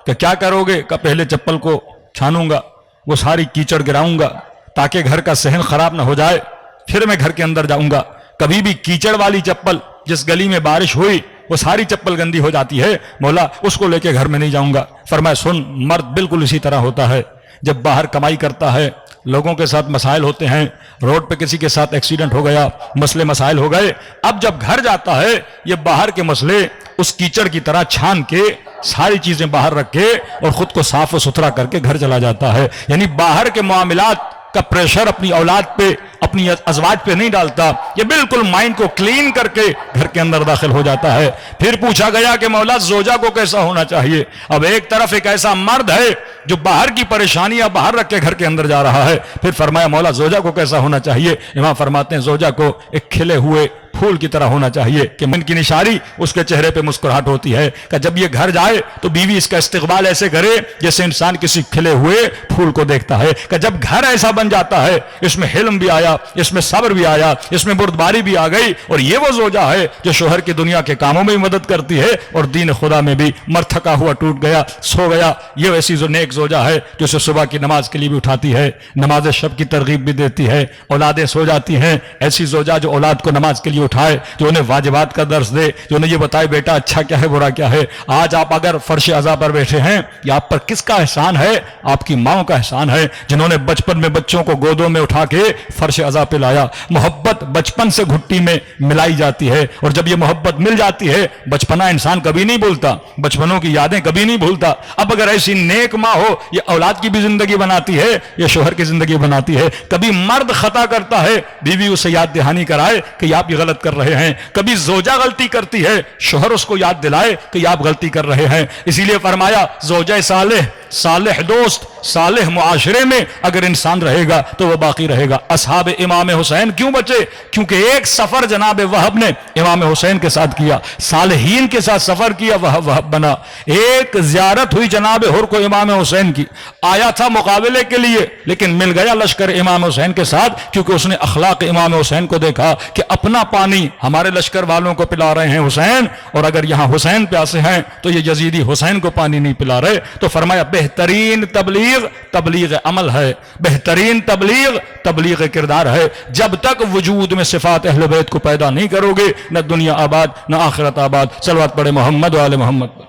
کہ کیا کرو گے؟ کہ پہلے چپل کو چھانوں گا، وہ ساری کیچڑ گراؤں گا تاکہ گھر کا صحن خراب نہ ہو جائے، پھر میں گھر کے اندر جاؤں گا۔ کبھی بھی کیچڑ والی چپل، جس گلی میں بارش ہوئی وہ ساری چپل گندی ہو جاتی ہے، مولا اس کو لے کے گھر میں نہیں جاؤں گا۔ فرمایا سن، مرد بالکل اسی طرح ہوتا ہے، جب باہر کمائی کرتا ہے لوگوں کے ساتھ مسائل ہوتے ہیں، روڈ پہ کسی کے ساتھ ایکسیڈنٹ ہو گیا، مسئلے مسائل ہو گئے، اب جب گھر جاتا ہے یہ باہر کے مسئلے اس کیچڑ کی طرح چھان کے ساری چیزیں باہر رکھ کے اور خود کو صاف و ستھرا کر کے گھر چلا جاتا ہے۔ یعنی باہر کے معاملات کا پریشر اپنی اولاد پہ، اپنی ازواج پہ نہیں ڈالتا، یہ بالکل مائنڈ کو کلین کر کے گھر کے اندر داخل ہو جاتا ہے۔ پھر پوچھا گیا کہ مولا زوجہ کو کیسا ہونا چاہیے؟ اب ایک طرف ایک ایسا مرد ہے جو باہر کی پریشانیاں باہر رکھ کے گھر کے اندر جا رہا ہے، پھر فرمایا مولا زوجہ کو کیسا ہونا چاہیے؟ امام فرماتے ہیں زوجہ کو ایک کھلے ہوئے پھول کی طرح ہونا چاہیے کہ من کی نشانی اس کے چہرے پہ مسکراہٹ ہوتی ہے، کہ جب یہ گھر جائے تو بیوی اس کا استقبال ایسے کرے جیسے انسان کسی کھلے ہوئے پھول کو دیکھتا ہے، کہ جب گھر ایسا بن جاتا ہے اس میں حلم بھی آیا، اس میں صبر بھی آیا، اس میں بردباری بھی آ گئی، اور یہ وہ زوجہ ہے جو شوہر کی دنیا کے کاموں میں بھی مدد کرتی ہے اور دین خدا میں بھی۔ مر تھکا ہوا ٹوٹ گیا سو گیا، یہ ویسی جو نیک زوجہ ہے جو اسے صبح کی نماز کے لیے بھی اٹھاتی ہے، نماز شب کی ترغیب بھی دیتی ہے، اولادیں سو جاتی ہیں، ایسی زوجہ جو اولاد کو نماز کے لیے اٹھائے، جو انہیں واجبات کا درس دے، جو انہیں یہ بتائے بیٹا اچھا کیا ہے برا کیا ہے۔ آج آپ اگر فرش عزا پر بیٹھے ہیں، یہ آپ پر کس کا احسان ہے؟ آپ کی ماں کا احسان ہے، جنہوں نے بچپن میں بچوں کو گودوں میں اٹھا کے فرش عزا پہ لایا۔ محبت بچپن سے گھٹی میں ملائی جاتی ہے، اور جب یہ محبت مل جاتی ہے بچپنا انسان کبھی نہیں بھولتا، بچپنوں کی یادیں کبھی نہیں بھولتا۔ اب اگر ایسی نیک ماں ہو، یہ اولاد کی بھی زندگی بناتی ہے، یہ شوہر کی زندگی بناتی ہے۔ کبھی مرد خطا کرتا ہے، بیوی اسے یاد دہانی کرائے کہ یہ آپ یہ غلط کر رہے ہیں، کبھی زوجہ غلطی کرتی ہے، شوہر اس کو یاد دلائے کہ یہ آپ غلطی کر رہے ہیں۔ اسی لیے فرمایا زوجہ صالح، صالح دوست، صالح معاشرے میں اگر انسان رہے گا تو وہ باقی رہے گا۔ اصحاب امام حسین کیوں بچے؟ کیونکہ ایک سفر جناب وہب نے امام حسین کے ساتھ کیا، صالحین کے ساتھ سفر کیا، وہب بنا۔ ایک زیارت ہوئی جناب حر کو امام حسین کی، آیا تھا مقابلے کے لیے لیکن مل گیا لشکر امام حسین کے ساتھ، کیونکہ اس نے اخلاق امام حسین کو دیکھا کہ اپنا پانی ہمارے لشکر والوں کو پلا رہے ہیں حسین، اور اگر یہاں حسین پیاسے ہیں تو یہ یزیدی حسین کو پانی نہیں پلا رہے۔ تو فرمایا بہترین تبلیغ تبلیغ عمل ہے، بہترین تبلیغ تبلیغ کردار ہے۔ جب تک وجود میں صفات اہل بیت کو پیدا نہیں کرو گے، نہ دنیا آباد نہ آخرت آباد۔ صلوات پڑھے محمد و آل محمد۔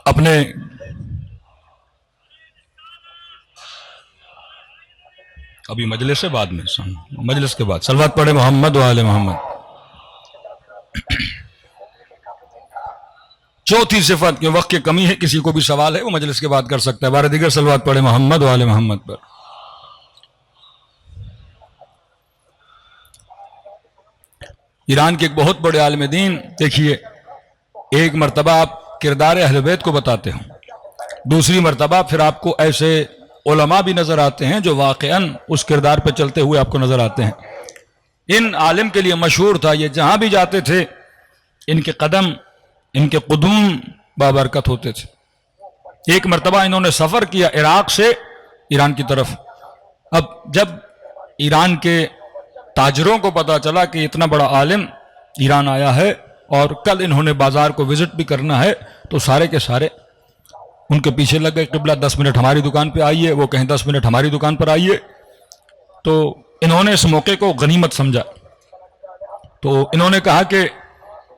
اپنے ابھی مجلس سے بعد میں مجلس کے بعد صلوات پڑھے محمد و آل محمد۔ چوتھی صفت کہ وقت کی کمی ہے، کسی کو بھی سوال ہے وہ مجلس کے بعد کر سکتا ہے۔ بار دیگر صلوات پڑھے محمد و آل محمد پر۔ ایران کے ایک بہت بڑے عالم دین، دیکھیے ایک مرتبہ آپ کردار اہل بیت کو بتاتے ہوں، دوسری مرتبہ پھر آپ کو ایسے علماء بھی نظر آتے ہیں جو واقعاً اس کردار پہ چلتے ہوئے آپ کو نظر آتے ہیں۔ ان عالم کے لیے مشہور تھا، یہ جہاں بھی جاتے تھے ان کے قدم، ان کے قدوم بابرکت ہوتے تھے۔ ایک مرتبہ انہوں نے سفر کیا عراق سے ایران کی طرف۔ اب جب ایران کے تاجروں کو پتا چلا کہ اتنا بڑا عالم ایران آیا ہے اور کل انہوں نے بازار کو وزٹ بھی کرنا ہے، تو سارے کے سارے ان کے پیچھے لگ گئے، قبلہ 10 منٹ ہماری دکان پہ آئیے، وہ کہیں 10 منٹ ہماری دکان پر آئیے۔ تو انہوں نے اس موقع کو غنیمت سمجھا، تو انہوں نے کہا کہ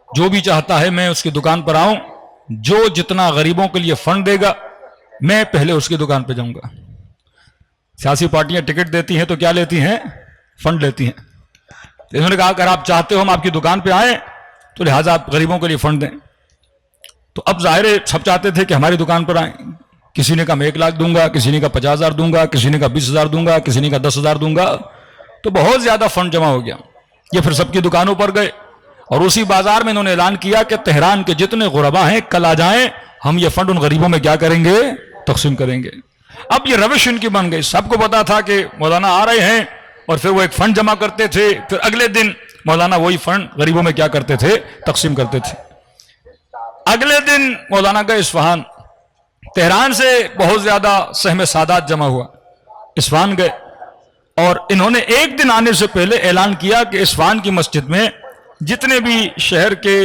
جو بھی چاہتا ہے میں اس کی دکان پر آؤں، جو جتنا غریبوں کے لیے فنڈ دے گا میں پہلے اس کی دکان پہ جاؤں گا۔ سیاسی پارٹیاں ٹکٹ دیتی ہیں تو کیا لیتی ہیں؟ فنڈ لیتی ہیں۔ تو انہوں نے کہا اگر آپ چاہتے ہو ہم آپ کی دکان پہ آئیں تو لہٰذا آپ غریبوں کے لیے فنڈ دیں۔ تو اب ظاہر ہے سب چاہتے تھے کہ ہماری دکان پر آئیں۔ کسی نے کہا میں 1 لاکھ دوں گا، کسی نے کہا 50,000 دوں گا، کسی نے کہا 20,000 دوں گا، کسی نے کہا 10,000 دوں گا۔ تو بہت زیادہ فنڈ جمع ہو گیا۔ یہ پھر سب کی دکانوں پر گئے اور اسی بازار میں انہوں نے اعلان کیا کہ تہران کے جتنے غربا ہیں کل آ جائیں، ہم یہ فنڈ ان غریبوں میں کیا کریں گے؟ تقسیم کریں گے۔ اب یہ روش ان کی بن گئی، سب کو پتا تھا کہ مولانا آ رہے ہیں، اور پھر وہ ایک فنڈ جمع کرتے تھے، پھر اگلے دن مولانا وہی فنڈ غریبوں میں کیا کرتے تھے؟ تقسیم کرتے تھے۔ اگلے دن مولانا گئے اصفہان، تہران سے بہت زیادہ سہم سادات جمع ہوا، اصفہان گئے، اور انہوں نے ایک دن آنے سے پہلے اعلان کیا کہ اصفہان کی مسجد میں جتنے بھی شہر کے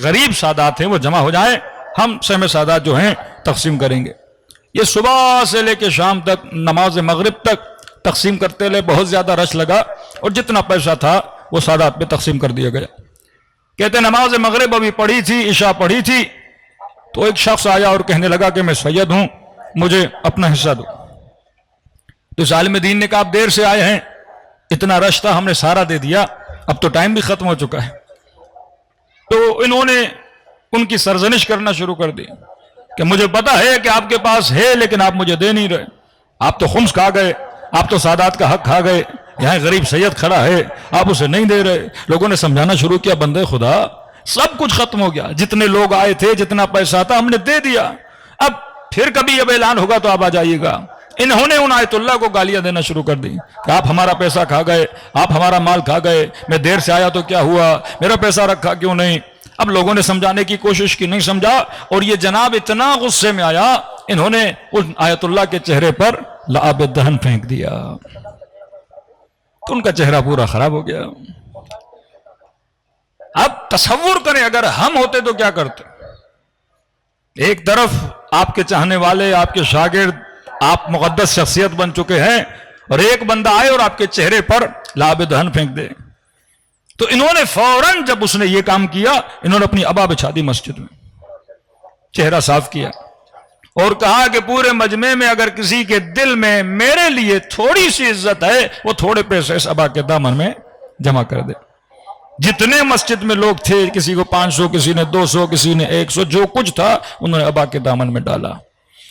غریب سادات ہیں وہ جمع ہو جائیں، ہم سہم سادات جو ہیں تقسیم کریں گے۔ یہ صبح سے لے کے شام تک، نماز مغرب تک تقسیم کرتے لے، بہت زیادہ رش لگا، اور جتنا پیسہ تھا وہ سادات پہ تقسیم کر دیا گیا۔ کہتے نماز مغرب ابھی پڑھی تھی، عشاء پڑھی تھی، تو ایک شخص آیا اور کہنے لگا کہ میں سید ہوں، مجھے اپنا حصہ دو۔ تو اس عالم دین نے کہا آپ دیر سے آئے ہیں، اتنا رش تھا، ہم نے سارا دے دیا، اب تو ٹائم بھی ختم ہو چکا ہے۔ تو انہوں نے ان کی سرزنش کرنا شروع کر دی کہ مجھے پتا ہے کہ آپ کے پاس ہے، لیکن آپ مجھے دے نہیں رہے، آپ تو خمس کھا گئے، آپ تو سادات کا حق کھا گئے، یہاں غریب سید کھڑا ہے، آپ اسے نہیں دے رہے۔ لوگوں نے سمجھانا شروع کیا، بندے خدا سب کچھ ختم ہو گیا، جتنے لوگ آئے تھے، جتنا پیسہ تھا ہم نے دے دیا، اب پھر کبھی اب اعلان ہوگا تو آپ آ جائیے گا۔ انہوں نے ان آیت اللہ کو گالیاں دینا شروع کر دی کہ آپ ہمارا پیسہ کھا گئے، آپ ہمارا مال کھا گئے، میں دیر سے آیا تو کیا ہوا، میرا پیسہ رکھا کیوں نہیں۔ اب لوگوں نے سمجھانے کی کوشش کی، نہیں سمجھا، اور یہ جناب اتنا غصے میں آیا، انہوں نے ان آیت اللہ کے چہرے پر لعاب دہن پھینک دیا، تو ان کا چہرہ پورا خراب ہو گیا۔ اب تصور کریں اگر ہم ہوتے تو کیا کرتے؟ ایک طرف آپ کے چاہنے والے، آپ کے شاگرد، آپ مقدس شخصیت بن چکے ہیں، اور ایک بندہ آئے اور آپ کے چہرے پر لعاب دہن پھینک دے۔ تو انہوں نے فوراً جب اس نے یہ کام کیا، انہوں نے اپنی ابا بچھا دی مسجد میں، چہرہ صاف کیا، اور کہا کہ پورے مجمع میں اگر کسی کے دل میں میرے لیے تھوڑی سی عزت ہے، وہ تھوڑے پیسے اس ابا کے دامن میں جمع کر دے۔ جتنے مسجد میں لوگ تھے، کسی کو 500، کسی نے 200، کسی نے 100، جو کچھ تھا انہوں نے ابا کے دامن میں ڈالا،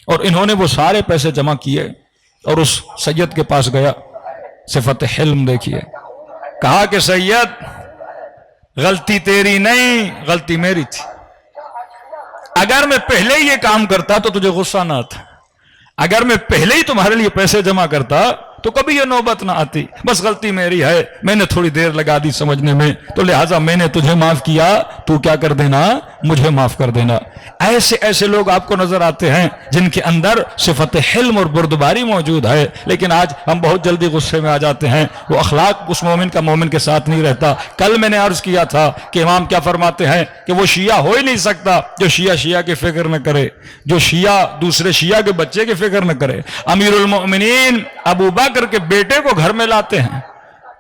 اور انہوں نے وہ سارے پیسے جمع کیے، اور اس سید کے پاس گیا، صفت حلم دیکھیے، کہا کہ سید غلطی تیری نہیں، غلطی میری تھی، اگر میں پہلے ہی یہ کام کرتا تو تجھے غصہ نہ آتا، اگر میں پہلے ہی تمہارے لیے پیسے جمع کرتا تو کبھی یہ نوبت نہ آتی، بس غلطی میری ہے، میں نے تھوڑی دیر لگا دی سمجھنے میں، تو لہٰذا میں نے تجھے معاف کیا، تو کیا کر دینا، مجھے معاف کر دینا۔ ایسے ایسے لوگ آپ کو نظر آتے ہیں جن کے اندر صفت حلم اور بردباری موجود ہے، لیکن آج ہم بہت جلدی غصے میں آ جاتے ہیں، وہ اخلاق اس مومن کا مومن کے ساتھ نہیں رہتا۔ کل میں نے عرض کیا تھا کہ امام کیا فرماتے ہیں کہ وہ شیعہ ہو ہی نہیں سکتا جو شیعہ کی فکر نہ کرے، جو شیعہ دوسرے شیعہ کے بچے کی فکر نہ کرے۔ امیر المؤمنین ابو بکر کے بیٹے کو گھر میں لاتے ہیں،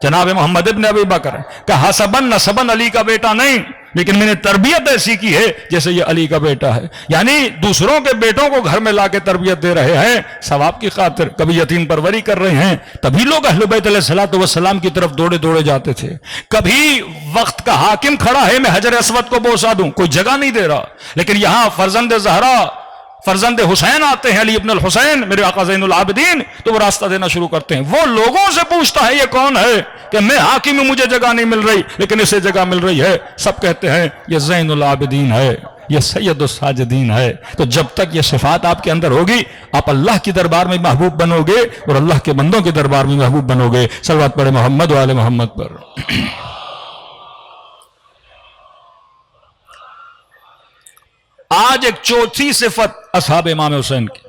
جناب محمد ابن ابی بکر، کہ حسبن نسبن علی کا بیٹا نہیں، لیکن میں نے تربیت ایسی کی ہے جیسے یہ علی کا بیٹا ہے، یعنی دوسروں کے بیٹوں کو گھر میں لا کے تربیت دے رہے ہیں ثواب کی خاطر، کبھی یتیم پروری کر رہے ہیں، تبھی لوگ اہل بیت علیہ الصلوۃ والسلام کی طرف دوڑے دوڑے جاتے تھے۔ کبھی وقت کا حاکم کھڑا ہے، میں حجر اسود کو بوسا دوں، کوئی جگہ نہیں دے رہا، لیکن یہاں فرزند زہرا، فرزند حسین آتے ہیں، علی ابن الحسین، میرے آقا زین العابدین، تو وہ راستہ دینا شروع کرتے ہیں۔ وہ لوگوں سے پوچھتا ہے یہ کون ہے، کہ میں حاکم ہوں، مجھے جگہ نہیں مل رہی، لیکن اسے جگہ مل رہی ہے، سب کہتے ہیں یہ زین العابدین ہے، یہ سید الساجدین ہے۔ تو جب تک یہ صفات آپ کے اندر ہوگی، آپ اللہ کی دربار میں محبوب بنو گے، اور اللہ کے بندوں کے دربار میں محبوب بنو گے۔ صلوات پڑھے محمد و آل محمد پر۔ آج ایک چوتھی صفت اصحاب امام حسین کی۔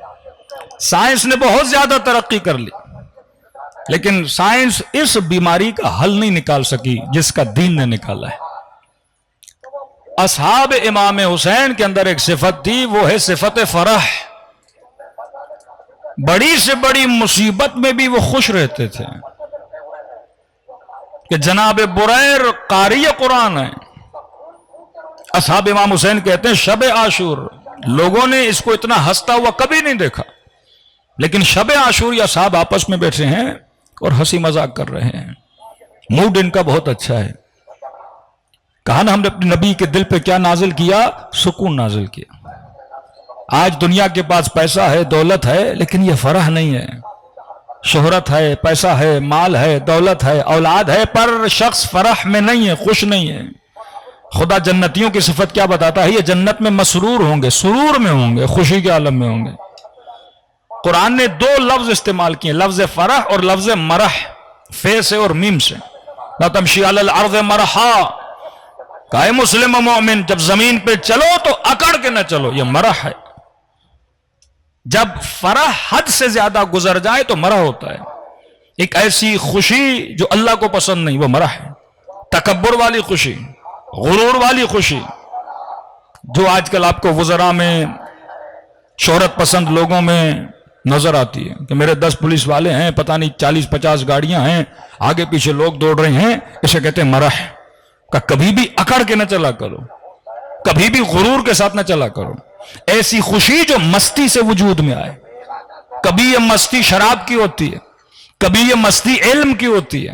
سائنس نے بہت زیادہ ترقی کر لی، لیکن سائنس اس بیماری کا حل نہیں نکال سکی جس کا دین نے نکالا ہے۔ اصحاب امام حسین کے اندر ایک صفت تھی، وہ ہے صفت فرح۔ بڑی سے بڑی مصیبت میں بھی وہ خوش رہتے تھے، کہ جناب بریر قاری قرآن ہے۔ اصحاب امام حسین کہتے ہیں شب عاشور، لوگوں نے اس کو اتنا ہنستا ہوا کبھی نہیں دیکھا، لیکن شب عاشور یا صاحب آپس میں بیٹھے ہیں اور ہنسی مذاق کر رہے ہیں، موڈ ان کا بہت اچھا ہے۔ کہا نا ہم نے اپنے نبی کے دل پہ کیا نازل کیا، سکون نازل کیا۔ آج دنیا کے پاس پیسہ ہے، دولت ہے، لیکن یہ فرح نہیں ہے۔ شہرت ہے، پیسہ ہے، مال ہے، دولت ہے، اولاد ہے، پر شخص فرح میں نہیں ہے، خوش نہیں ہے۔ خدا جنتیوں کی صفت کیا بتاتا ہے، یہ جنت میں مسرور ہوں گے، سرور میں ہوں گے، خوشی کے عالم میں ہوں گے۔ قرآن نے دو لفظ استعمال کیے، لفظ فرح اور لفظ مرح، فے سے اور میم سے۔ لا تمشی علی الارض مرحا، کہا اے مسلم و مومن جب زمین پہ چلو تو اکڑ کے نہ چلو، یہ مرح ہے۔ جب فرح حد سے زیادہ گزر جائے تو مرح ہوتا ہے۔ ایک ایسی خوشی جو اللہ کو پسند نہیں، وہ مرح ہے۔ تکبر والی خوشی، غرور والی خوشی، جو آج کل آپ کو وزراء میں، شہرت پسند لوگوں میں نظر آتی ہے کہ میرے 10 پولیس والے ہیں، پتہ نہیں 40-50 گاڑیاں ہیں، آگے پیچھے لوگ دوڑ رہے ہیں، اسے کہتے ہیں مرح۔ کہ کبھی بھی اکڑ کے نہ چلا کرو، کبھی بھی غرور کے ساتھ نہ چلا کرو۔ ایسی خوشی جو مستی سے وجود میں آئے، کبھی یہ مستی شراب کی ہوتی ہے، کبھی یہ مستی علم کی ہوتی ہے،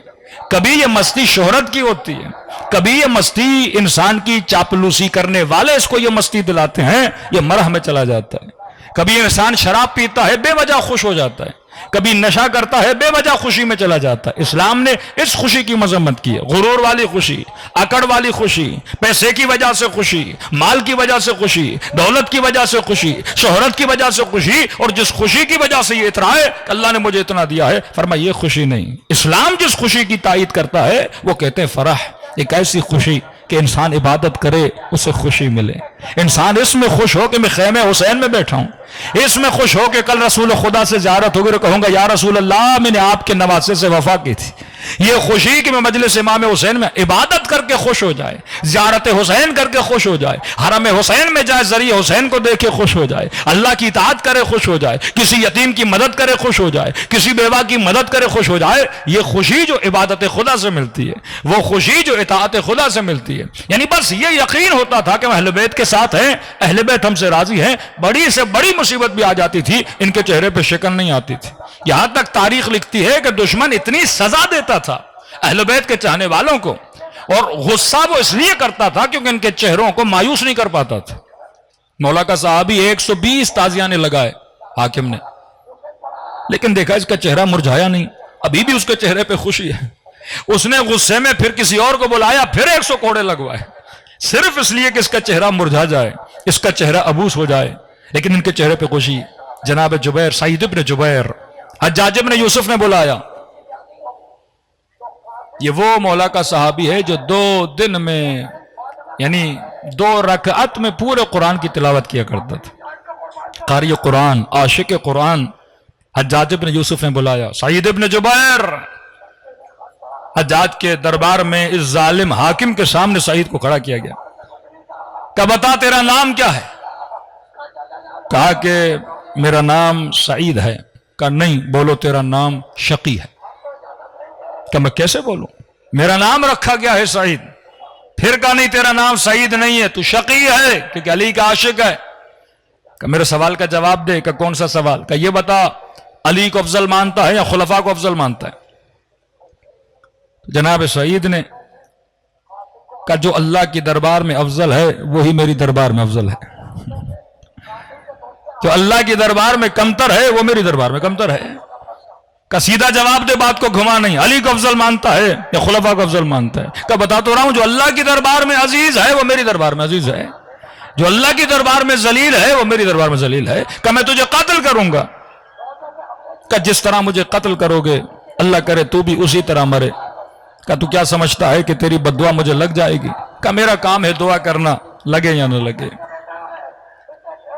کبھی یہ مستی شہرت کی ہوتی ہے، کبھی یہ مستی انسان کی چاپلوسی کرنے والے اس کو یہ مستی دلاتے ہیں، یہ مرح میں چلا جاتا ہے۔ کبھی انسان شراب پیتا ہے بے وجہ خوش ہو جاتا ہے، کبھی نشہ کرتا ہے بے وجہ خوشی میں چلا جاتا ہے۔ اسلام نے اس خوشی کی مذمت کی ہے، غرور والی خوشی، اکڑ والی خوشی، پیسے کی وجہ سے خوشی، مال کی وجہ سے خوشی، دولت کی وجہ سے خوشی، شہرت کی وجہ سے خوشی، اور جس خوشی کی وجہ سے یہ اترائے کہ اللہ نے مجھے اتنا دیا ہے، فرمایا یہ خوشی نہیں۔ اسلام جس خوشی کی تائید کرتا ہے وہ کہتے ہیں فرح، ایک ایسی خوشی کہ انسان عبادت کرے اسے خوشی ملے، انسان اس میں خوش ہو کہ میں خیمے حسین میں بیٹھا ہوں، اس میں خوش ہو کہ کل رسول خدا سے زیارت ہوگی تو کہوں گا یا رسول اللہ میں نے آپ کے نواسے سے وفا کی تھی۔ یہ خوشی کہ میں مجلس امام حسین میں عبادت کر کے خوش ہو جائے، زیارت حسین کر کے خوش ہو جائے، حرم حسین میں جائے ذریعہ حسین کو دیکھ کے خوش ہو جائے، اللہ کی اطاعت کرے خوش ہو جائے، کسی یتیم کی مدد کرے خوش ہو جائے، کسی بیوہ کی مدد کرے خوش ہو جائے، یہ خوشی جو عبادت خدا سے ملتی ہے، وہ خوشی جو اطاعت خدا سے ملتی ہے۔ یعنی بس یہ یقین ہوتا تھا کہ اہل بیت کے ساتھ ہیں، اہل بیت ہم سے راضی ہیں، بڑی سے بڑی مصیبت بھی آ جاتی تھی ان کے چہرے پہ شکن نہیں آتی تھی۔ یہاں تک تاریخ لکھتی ہے کہ دشمن اتنی سزا دیتا تھا اہل بیت کے چاہنے والوں کو، اور غصہ وہ اس لیے کرتا تھا کیونکہ ان کے چہروں کو مایوس نہیں کر پاتا تھا۔ مولا کا صحابی 120 تازیانے لگائے حاکم نے، لیکن دیکھا اس کا چہرہ مرجھایا نہیں، ابھی بھی اس کے چہرے پہ خوشی ہے۔ اس نے غصے میں پھر کسی اور کو بلایا، پھر 100 کوڑے لگوائے، صرف اس لیے کہ اس کا چہرہ مرجھا جائے، اس کا چہرہ ابوس ہو جائے، لیکن ان کے چہرے پہ خوشی۔ جناب جبیر، سعید ابن جبیر، حجاج ابن یوسف نے بلایا، یہ وہ مولا کا صحابی ہے جو 2 دن میں یعنی 2 رکعت میں پورے قرآن کی تلاوت کیا کرتا تھا، قاری قرآن، عاشق قرآن۔ حجاج ابن یوسف نے بلایا، سعید ابن جبیر۔ حجاج کے دربار میں اس ظالم حاکم کے سامنے سعید کو کھڑا کیا گیا، کہ بتا تیرا نام کیا ہے؟ کہا کہ میرا نام سعید ہے۔ کہا نہیں، بولو تیرا نام شقی ہے۔ کہ میں کیسے بولوں، میرا نام رکھا گیا ہے سعید۔ پھر کہا نہیں، تیرا نام سعید نہیں ہے، تو شقی ہے کیونکہ علی کا عاشق ہے۔ کہ میرے سوال کا جواب دے۔ کہ کون سا سوال؟ کہ یہ بتا علی کو افضل مانتا ہے یا خلفاء کو افضل مانتا ہے؟ جناب سعید نے کہا جو اللہ کی دربار میں افضل ہے وہی میری دربار میں افضل ہے، جو اللہ کی دربار میں کمتر ہے وہ میری دربار میں کمتر ہے۔ کہ سیدھا جواب دے، بات کو گھما نہیں، علی کو افضل مانتا ہے یا خلفاء کو افضل مانتا ہے؟ کہ بتا تو رہا ہوں، جو اللہ کی دربار میں عزیز ہے وہ میری دربار میں عزیز ہے، جو اللہ کی دربار میں ذلیل ہے وہ میری دربار میں ذلیل ہے۔ کہ میں تجھے قتل کروں گا۔ کہ جس طرح مجھے قتل کرو گے اللہ کرے تو بھی اسی طرح مرے۔ کہ تو کیا سمجھتا ہے کہ تیری بد دعا مجھے لگ جائے گی؟ کہ میرا کام ہے دعا کرنا، لگے یا نہ لگے۔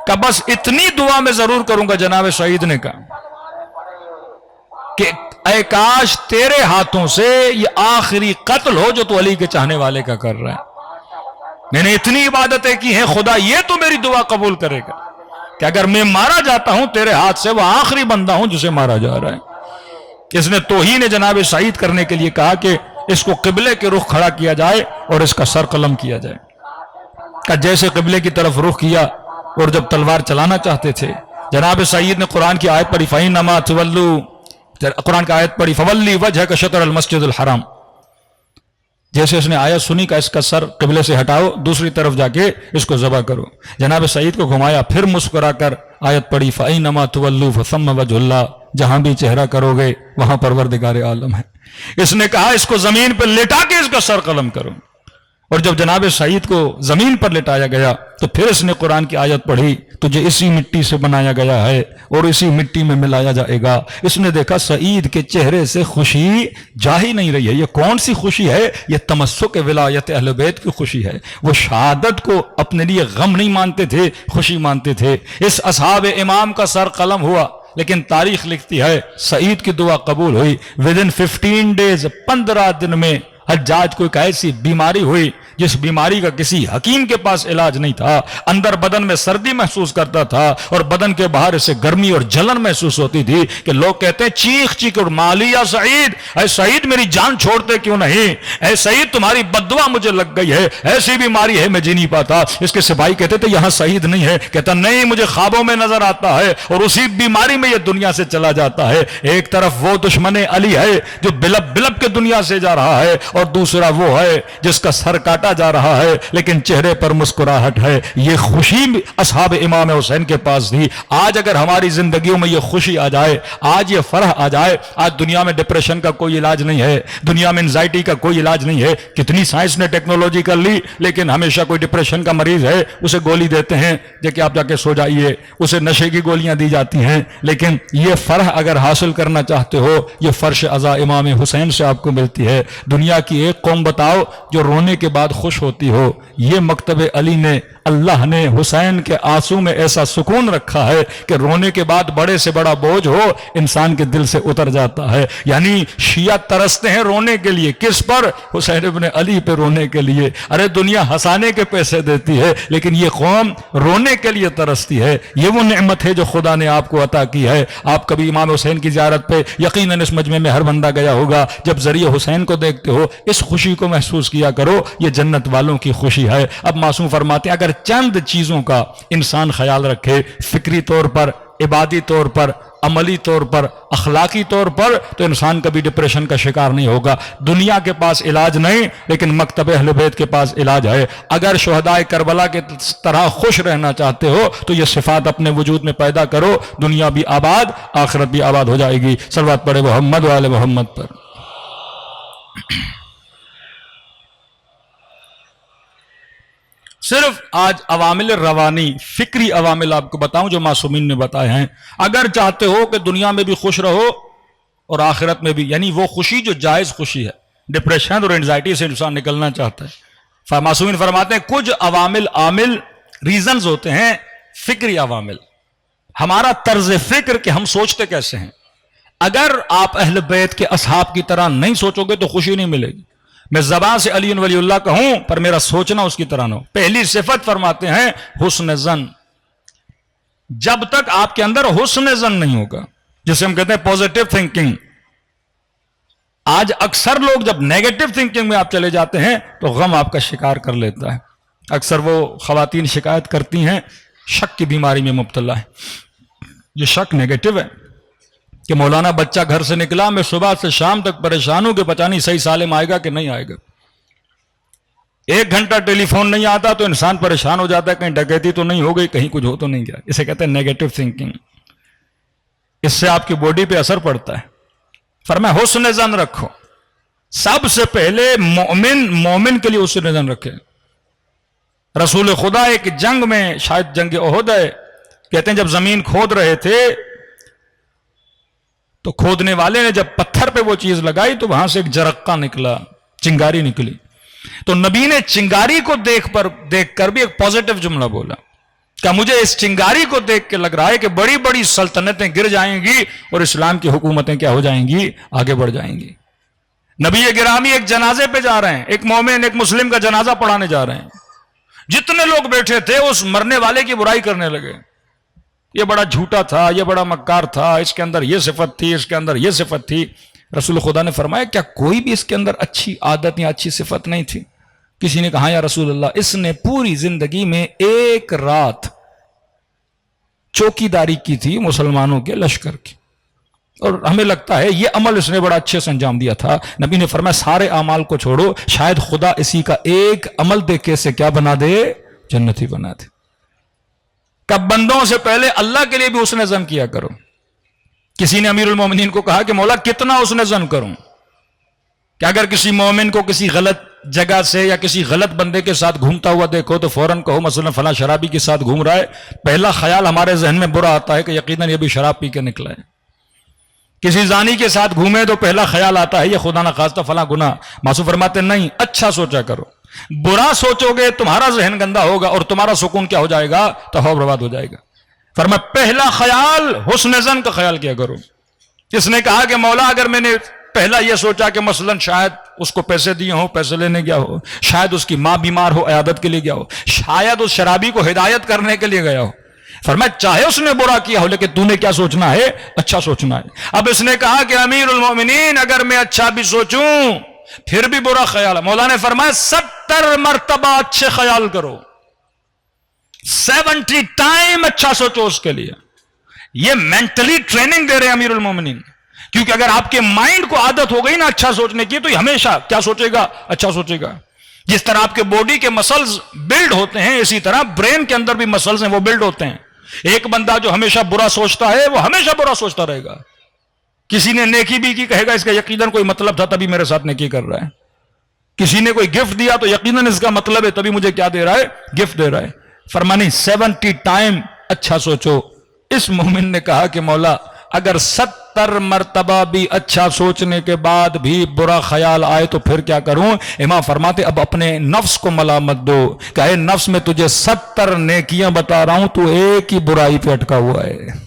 کہ بس اتنی دعا میں ضرور کروں گا۔ جناب سعید نے کہا کہ اے کاش تیرے ہاتھوں سے یہ آخری قتل ہو جو تو علی کے چاہنے والے کا کر رہا ہے۔ میں نے اتنی عبادتیں کی ہیں، خدا یہ تو میری دعا قبول کرے گا کہ اگر میں مارا جاتا ہوں تیرے ہاتھ سے، وہ آخری بندہ ہوں جسے مارا جا رہا ہے۔ اس نے توہین جناب سعید کرنے کے لیے کہا کہ اس کو قبلے کے رخ کھڑا کیا جائے اور اس کا سر قلم کیا جائے۔ کہ جیسے قبلے کی طرف رخ کیا اور جب تلوار چلانا چاہتے تھے، جناب سعید نے قرآن کی آیت پڑھی، فَإِنَّمَا تُوَلُّوا، قرآن کی آیت پڑھی فَوَلِّ وَجْهَكَ شَطْرَ الْمَسْجِدِ الْحَرَامِ۔ جیسے اس نے آیت سنی کہ اس کا سر قبلے سے ہٹاؤ، دوسری طرف جا کے اس کو ذبح کرو۔ جناب سعید کو گھمایا، پھر مسکرا کر آیت پڑھی فَإِنَّمَا تُوَلُّوا فَثَمَّ وَجْهُ اللَّهِ، جہاں بھی چہرہ کرو گے وہاں پروردگار عالم ہے۔ اس نے کہا اس کو زمین پہ لٹا کے اس کا سر قلم کرو۔ اور جب جناب سعید کو زمین پر لٹایا گیا تو پھر اس نے قرآن کی آیت پڑھی، تجھے اسی مٹی سے بنایا گیا ہے اور اسی مٹی میں ملایا جائے گا۔ اس نے دیکھا سعید کے چہرے سے خوشی جا ہی نہیں رہی ہے۔ یہ کون سی خوشی ہے؟ یہ تمسک ولایت اہل بیت کی خوشی ہے۔ وہ شہادت کو اپنے لیے غم نہیں مانتے تھے، خوشی مانتے تھے۔ اس اصحاب امام کا سر قلم ہوا، لیکن تاریخ لکھتی ہے سعید کی دعا قبول ہوئی۔ ودن 15 ڈیز، 15 دن میں حجاج کو ایک ایسی بیماری ہوئی جس بیماری کا کسی حکیم کے پاس علاج نہیں تھا۔ اندر بدن میں سردی محسوس کرتا تھا اور بدن کے باہر اسے گرمی اور جلن محسوس ہوتی تھی کہ لوگ کہتے ہیں چیخ چیخ اور مالی یا سعید، اے سعید میری جان چھوڑتے کیوں نہیں، اے سعید تمہاری بددعا مجھے لگ گئی ہے، ایسی بیماری ہے میں جی نہیں پاتا۔ اس کے سپاہی کہتے تھے یہاں سعید نہیں ہے، کہتا نہیں مجھے خوابوں میں نظر آتا ہے اور اسی بیماری میں یہ دنیا سے چلا جاتا ہے۔ ایک طرف وہ دشمن علی ہے جو بلب بلب کے دنیا سے جا رہا ہے، اور دوسرا وہ ہے جس کا سر کاٹا جا رہا ہے لیکن چہرے پر مسکراہٹ ہے۔ یہ خوشی اصحاب امام حسین کے پاس تھی۔ آج اگر ہماری زندگیوں میں یہ خوشی آ جائے، آج یہ فرح آ جائے، آج دنیا میں ڈپریشن کا کوئی علاج نہیں ہے، دنیا میں انزائٹی کا کوئی علاج نہیں ہے۔ کتنی سائنس نے ٹیکنالوجی کر لی، لیکن ہمیشہ کوئی ڈپریشن کا مریض ہے اسے گولی دیتے ہیں کہ آپ جا کے سو جائیے، اسے نشے کی گولیاں دی جاتی ہیں۔ لیکن یہ فرح اگر حاصل کرنا چاہتے ہو، یہ فرش عزا امام حسین سے آپ کو ملتی ہے۔ دنیا کی ایک قوم بتاؤ جو رونے کے بعد خوش ہوتی ہو۔ یہ مکتب علی نے، اللہ نے حسین کے آنسو میں ایسا سکون رکھا ہے کہ رونے کے بعد بڑے سے بڑا بوجھ ہو انسان کے دل سے اتر جاتا ہے۔ یعنی شیعہ ترستے ہیں رونے کے لیے، کس پر؟ حسین ابن علی پہ رونے کے لیے۔ ارے دنیا ہنسانے کے پیسے دیتی ہے لیکن یہ قوم رونے کے لیے ترستی ہے۔ یہ وہ نعمت ہے جو خدا نے آپ کو عطا کی ہے۔ آپ کبھی امام حسین کی زیارت پہ یقیناً اس مجمع میں ہر بندہ گیا ہوگا، جب ذریعہ حسین کو دیکھتے ہو اس خوشی کو محسوس کیا کرو، یہ جنت والوں کی خوشی ہے۔ اب معصوم فرماتے ہیں اگر چند چیزوں کا انسان خیال رکھے، فکری طور پر، عبادی طور پر، عملی طور پر، اخلاقی طور پر، تو انسان کبھی ڈپریشن کا شکار نہیں ہوگا۔ دنیا کے پاس علاج نہیں لیکن مکتب اہل بیت کے پاس علاج ہے۔ اگر شہدائے کربلا کے طرح خوش رہنا چاہتے ہو تو یہ صفات اپنے وجود میں پیدا کرو، دنیا بھی آباد، آخرت بھی آباد ہو جائے گی۔ صلوات پڑھے محمد و آل محمد پر۔ صرف آج عوامل روانی، فکری عوامل آپ کو بتاؤں جو معصومین نے بتائے ہیں۔ اگر چاہتے ہو کہ دنیا میں بھی خوش رہو اور آخرت میں بھی، یعنی وہ خوشی جو جائز خوشی ہے، ڈپریشن اور انزائٹی سے انسان نکلنا چاہتا ہے، معصومین فرماتے ہیں کچھ عوامل ریزنز ہوتے ہیں، فکری عوامل، ہمارا طرز فکر کہ ہم سوچتے کیسے ہیں۔ اگر آپ اہل بیت کے اصحاب کی طرح نہیں سوچو گے تو خوشی نہیں ملے گی۔ میں زبان سے علی ولی اللہ کہوں پر میرا سوچنا اس کی طرح نہ ہو۔ پہلی صفت فرماتے ہیں حسن ظن۔ جب تک آپ کے اندر حسن ظن نہیں ہوگا، جسے ہم کہتے ہیں پوزیٹو تھنکنگ، آج اکثر لوگ جب نیگیٹو تھنکنگ میں آپ چلے جاتے ہیں تو غم آپ کا شکار کر لیتا ہے۔ اکثر وہ خواتین شکایت کرتی ہیں شک کی بیماری میں مبتلا ہے۔ یہ شک نیگیٹو ہے کہ مولانا بچہ گھر سے نکلا، میں صبح سے شام تک پریشان ہوں کہ پتہ نہیں صحیح سالم آئے گا کہ نہیں آئے گا۔ 1 گھنٹہ ٹیلی فون نہیں آتا تو انسان پریشان ہو جاتا ہے، کہیں ڈکیتی تو نہیں ہو گئی، کہیں کچھ ہو تو نہیں گیا۔ اسے کہتے ہیں نیگیٹو تھنکنگ۔ اس سے آپ کی باڈی پہ اثر پڑتا ہے۔ فرمایا حسن ظن رکھو۔ سب سے پہلے مومن کے لیے حسن ظن رکھے۔ رسول خدا ایک جنگ میں، شاید جنگ احد ہے، کہتے ہیں جب زمین کھود رہے تھے تو کھودنے والے نے جب پتھر پہ وہ چیز لگائی تو وہاں سے ایک جرقہ نکلا، چنگاری نکلی۔ تو نبی نے چنگاری کو دیکھ کر بھی ایک پوزیٹو جملہ بولا کہ مجھے اس چنگاری کو دیکھ کے لگ رہا ہے کہ بڑی بڑی سلطنتیں گر جائیں گی اور اسلام کی حکومتیں کیا ہو جائیں گی؟ آگے بڑھ جائیں گی۔ نبی گرامی ایک جنازے پہ جا رہے ہیں، ایک مومن ایک مسلم کا جنازہ پڑھانے جا رہے ہیں۔ جتنے لوگ بیٹھے تھے اس مرنے والے کی برائی کرنے لگے، یہ بڑا جھوٹا تھا، یہ بڑا مکار تھا، اس کے اندر یہ صفت تھی، اس کے اندر یہ صفت تھی۔ رسول خدا نے فرمایا کیا کوئی بھی اس کے اندر اچھی عادت یا اچھی صفت نہیں تھی؟ کسی نے کہا یا رسول اللہ اس نے پوری زندگی میں 1 رات چوکی داری کی تھی مسلمانوں کے لشکر کی، اور ہمیں لگتا ہے یہ عمل اس نے بڑا اچھے سے انجام دیا تھا۔ نبی نے فرمایا سارے اعمال کو چھوڑو، شاید خدا اسی کا ایک عمل دیکھ کے سے کیا بنا دے؟ جنتی بنا دے۔ کب بندوں سے پہلے اللہ کے لیے بھی حسن ظن کیا کرو۔ کسی نے امیر المومنین کو کہا کہ مولا کتنا حسن ظن کروں؟ کہ اگر کسی مومن کو کسی غلط جگہ سے یا کسی غلط بندے کے ساتھ گھومتا ہوا دیکھو تو فوراً کہو مثلا فلاں شرابی کے ساتھ گھوم رہا ہے، پہلا خیال ہمارے ذہن میں برا آتا ہے کہ یقیناً یہ بھی شراب پی کے نکلا ہے۔ کسی زانی کے ساتھ گھومے تو پہلا خیال آتا ہے یہ خدا نہ خواستہ فلاں گناہ۔ معصوم فرماتے نہیں، اچھا سوچا کرو، برا سوچو گے تمہارا ذہن گندا ہوگا اور تمہارا سکون کیا ہو جائے گا؟ تباہ برباد ہو جائے گا۔ فرمایا پہلا خیال حسن ظن کا خیال کیا کرو۔ کس نے کہا کہ مولا اگر میں نے پہلا یہ سوچا کہ مثلا شاید اس کو پیسے دیے ہوں، پیسے لینے گیا ہو، شاید اس کی ماں بیمار ہو عیادت کے لیے گیا ہو، شاید اس شرابی کو ہدایت کرنے کے لیے گیا ہو، فرمایا چاہے اس نے برا کیا ہو لیکن تو نے کیا سوچنا ہے؟ اچھا سوچنا ہے۔ اب اس نے کہا کہ امیر المومنین اگر میں اچھا بھی سوچوں پھر بھی برا خیال ہے، مولا نے فرمایا 70 مرتبہ اچھے خیال کرو، 70 ٹائم اچھا سوچو اس کے لیے۔ یہ مینٹلی ٹریننگ دے رہے ہیں امیر المومنین، کیونکہ اگر آپ کے مائنڈ کو عادت ہو گئی نا اچھا سوچنے کی تو یہ ہمیشہ کیا سوچے گا؟ اچھا سوچے گا۔ جس طرح آپ کے باڈی کے مسلز بلڈ ہوتے ہیں اسی طرح برین کے اندر بھی مسلز ہیں وہ بلڈ ہوتے ہیں۔ ایک بندہ جو ہمیشہ برا سوچتا ہے وہ ہمیشہ برا سوچتا رہے گا۔ کسی نے نیکی بھی کی کہے گا اس کا یقیناً کوئی مطلب تھا تبھی میرے ساتھ نیکی کر رہا ہے۔ کسی نے کوئی گفٹ دیا تو یقیناً اس کا مطلب ہے تبھی مجھے کیا دے رہا ہے؟ گفٹ دے رہا ہے۔ فرمانی 70 ٹائم اچھا سوچو۔ اس مومن نے کہا کہ مولا اگر 70 مرتبہ بھی اچھا سوچنے کے بعد بھی برا خیال آئے تو پھر کیا کروں؟ امام فرماتے اب اپنے نفس کو ملامت دو کہ اے نفس میں تجھے 70 نیکیاں بتا رہا ہوں تو ایک ہی برائی پہ اٹکا ہوا ہے۔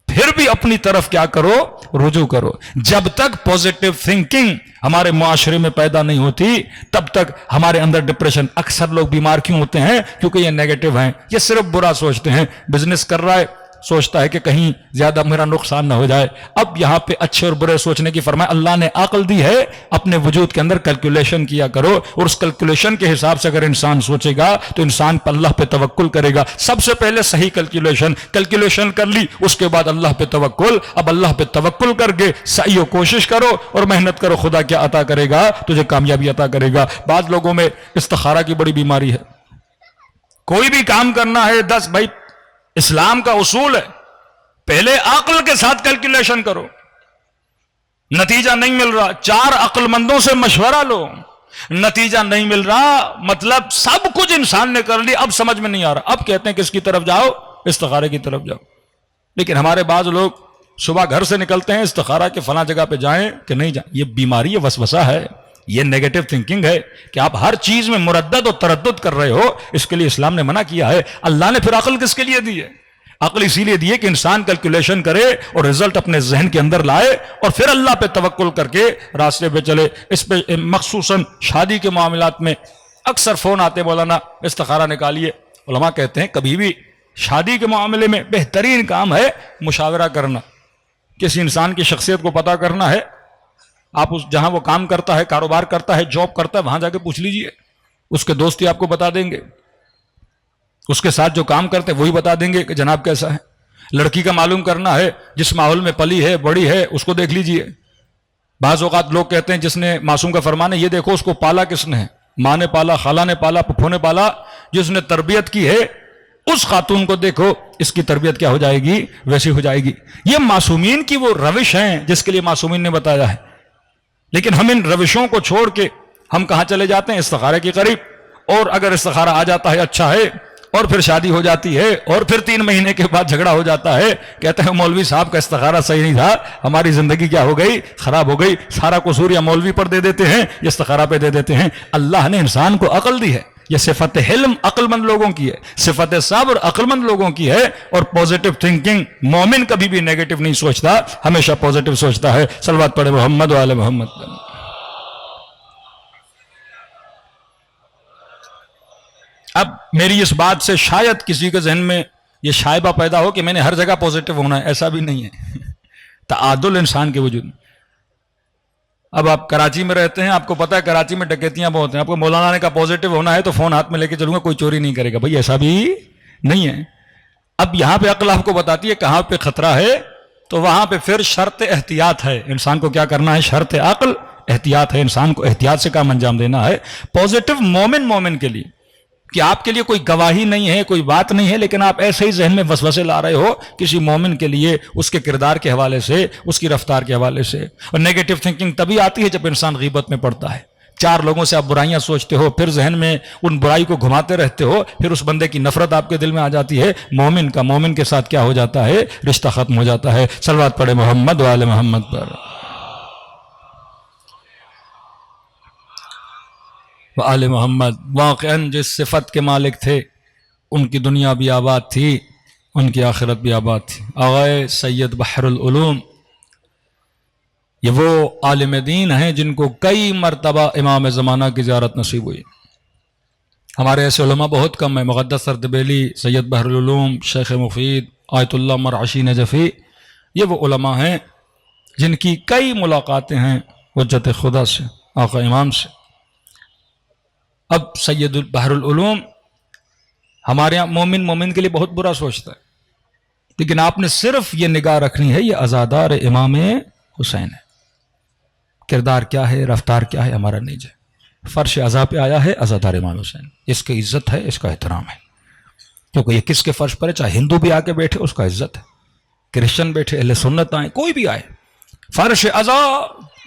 پھر بھی اپنی طرف کیا کرو؟ رجوع کرو۔ جب تک پوزیٹو تھنکنگ ہمارے معاشرے میں پیدا نہیں ہوتی تب تک ہمارے اندر ڈپریشن۔ اکثر لوگ بیمار کیوں ہوتے ہیں؟ کیونکہ یہ نیگیٹو ہیں، یہ صرف برا سوچتے ہیں۔ بزنس کر رہا ہے سوچتا ہے کہ کہیں زیادہ میرا نقصان نہ ہو جائے۔ اب یہاں پہ اچھے اور برے سوچنے کی فرمایا اللہ نے عقل دی ہے، اپنے وجود کے اندر کیلکولیشن کیا کرو اور اس کیلکولیشن کے حساب سے اگر انسان سوچے گا تو انسان پر اللہ پہ توکل کرے گا۔ سب سے پہلے صحیح کیلکولیشن کر لی، اس کے بعد اللہ پہ توکل۔ اب اللہ پہ توکل کر کے سعی و کوشش کرو اور محنت کرو، خدا کیا عطا کرے گا؟ تجھے کامیابی عطا کرے گا۔ بعض لوگوں میں استخارہ کی بڑی بیماری ہے۔ کوئی بھی کام کرنا ہے 10 بھائی اسلام کا اصول ہے پہلے عقل کے ساتھ کیلکولیشن کرو، نتیجہ نہیں مل رہا 4 عقل مندوں سے مشورہ لو، نتیجہ نہیں مل رہا مطلب سب کچھ انسان نے کر لی اب سمجھ میں نہیں آ رہا، اب کہتے ہیں کس کی طرف جاؤ؟ استخارے کی طرف جاؤ۔ لیکن ہمارے بعض لوگ صبح گھر سے نکلتے ہیں استخارہ کے فلاں جگہ پہ جائیں کہ نہیں جائیں، یہ بیماری ہے، وسوسہ ہے، یہ نیگیٹو تھنکنگ ہے کہ آپ ہر چیز میں مردد و تردد کر رہے ہو۔ اس کے لیے اسلام نے منع کیا ہے۔ اللہ نے پھر عقل کس کے لیے دی ہے؟ عقل اسی لیے دی ہے کہ انسان کیلکولیشن کرے اور رزلٹ اپنے ذہن کے اندر لائے اور پھر اللہ پہ توکل کر کے راستے پہ چلے۔ اس پہ مخصوصاً شادی کے معاملات میں اکثر فون آتے مولانا استخارہ نکالیے۔ علماء کہتے ہیں کبھی بھی شادی کے معاملے میں بہترین کام ہے مشاورہ کرنا، کسی انسان کی شخصیت کو پتہ کرنا ہے۔ آپ جہاں وہ کام کرتا ہے، کاروبار کرتا ہے، جاب کرتا ہے، وہاں جا کے پوچھ لیجئے، اس کے دوستی آپ کو بتا دیں گے، اس کے ساتھ جو کام کرتے ہیں وہی بتا دیں گے کہ جناب کیسا ہے۔ لڑکی کا معلوم کرنا ہے، جس ماحول میں پلی ہے بڑی ہے اس کو دیکھ لیجئے۔ بعض اوقات لوگ کہتے ہیں جس نے معصوم کا فرمان ہے یہ دیکھو اس کو پالا کس نے ہے، ماں نے پالا، خالہ نے پالا، پھپھو نے پالا، جس نے تربیت کی ہے اس خاتون کو دیکھو اس کی تربیت کیا ہو جائے گی؟ ویسی ہو جائے گی۔ یہ معصومین کی وہ روش ہیں جس کے لیے معصومین نے بتایا ہے، لیکن ہم ان روشوں کو چھوڑ کے ہم کہاں چلے جاتے ہیں؟ استخارے کے قریب۔ اور اگر استخارہ آ جاتا ہے اچھا ہے اور پھر شادی ہو جاتی ہے اور پھر 3 مہینے کے بعد جھگڑا ہو جاتا ہے، کہتے ہیں مولوی صاحب کا استخارہ صحیح نہیں تھا، ہماری زندگی کیا ہو گئی؟ خراب ہو گئی۔ سارا قصور یا مولوی پر دے دیتے ہیں یا استخارہ پہ دے دیتے ہیں۔ اللہ نے انسان کو عقل دی ہے، یہ صفت حلم عقل مند لوگوں کی ہے، صفت صبر عقل مند لوگوں کی ہے، اور پوزیٹو تھنکنگ مومن کبھی بھی نیگیٹو نہیں سوچتا، ہمیشہ پوزیٹو سوچتا ہے۔ صلوات پڑھے محمد و آل محمد۔ اب میری اس بات سے شاید کسی کے ذہن میں یہ شائبہ پیدا ہو کہ میں نے ہر جگہ پوزیٹو ہونا ہے، ایسا بھی نہیں ہے۔ تعادل انسان کے وجود میں۔ اب آپ کراچی میں رہتے ہیں، آپ کو پتا ہے کراچی میں ڈکیتیاں بہت ہیں، آپ کو مولانا نے کہا پوزیٹو ہونا ہے تو فون ہاتھ میں لے کے چلوں گا، کوئی چوری نہیں کرے گا، بھائی ایسا بھی نہیں ہے۔ اب یہاں پہ عقل آپ کو بتاتی ہے کہاں پہ خطرہ ہے، تو وہاں پہ پھر شرط احتیاط ہے، انسان کو کیا کرنا ہے؟ شرط عقل احتیاط ہے، انسان کو احتیاط سے کام انجام دینا ہے۔ پوزیٹو مومن کے لیے کہ آپ کے لیے کوئی گواہی نہیں ہے، کوئی بات نہیں ہے، لیکن آپ ایسے ہی ذہن میں وسوسے لا رہے ہو کسی مومن کے لیے اس کے کردار کے حوالے سے، اس کی رفتار کے حوالے سے. اور نیگیٹو تھنکنگ تبھی آتی ہے جب انسان غیبت میں پڑتا ہے. چار لوگوں سے آپ برائیاں سوچتے ہو، پھر ذہن میں ان برائی کو گھماتے رہتے ہو، پھر اس بندے کی نفرت آپ کے دل میں آ جاتی ہے. مومن کے ساتھ کیا ہو جاتا ہے؟ رشتہ ختم ہو جاتا ہے. صلوات پڑھے محمد و آل محمد پر. آل محمد واقعاً جس صفت کے مالک تھے ان کی دنیا بھی آباد تھی، ان کی آخرت بھی آباد تھی. آغائے سید بحر العلوم یہ وہ عالم دین ہیں جن کو کئی مرتبہ امام زمانہ کی زیارت نصیب ہوئی. ہمارے ایسے علماء بہت کم ہیں. مقدس اردبیلی، سید بحر العلوم، شیخ مفید، آیت اللہ مرعشی نجفی، یہ وہ علماء ہیں جن کی کئی ملاقاتیں ہیں حجت خدا سے، آقا امام سے. اب سید بحر العلوم ہمارے یہاں مومن کے لیے بہت برا سوچتا ہے، لیکن آپ نے صرف یہ نگاہ رکھنی ہے یہ عزادار امام حسین ہے. کردار کیا ہے، رفتار کیا ہے ہمارا نہیں جائے. فرش عزا پہ آیا ہے عزادار امام حسین، اس کی عزت ہے، اس کا احترام ہے. کیونکہ یہ کس کے فرش پر ہے؟ چاہے ہندو بھی آ کے بیٹھے اس کا عزت ہے، کرسچن بیٹھے، اہل سنت آئیں، کوئی بھی آئے، فرش عزا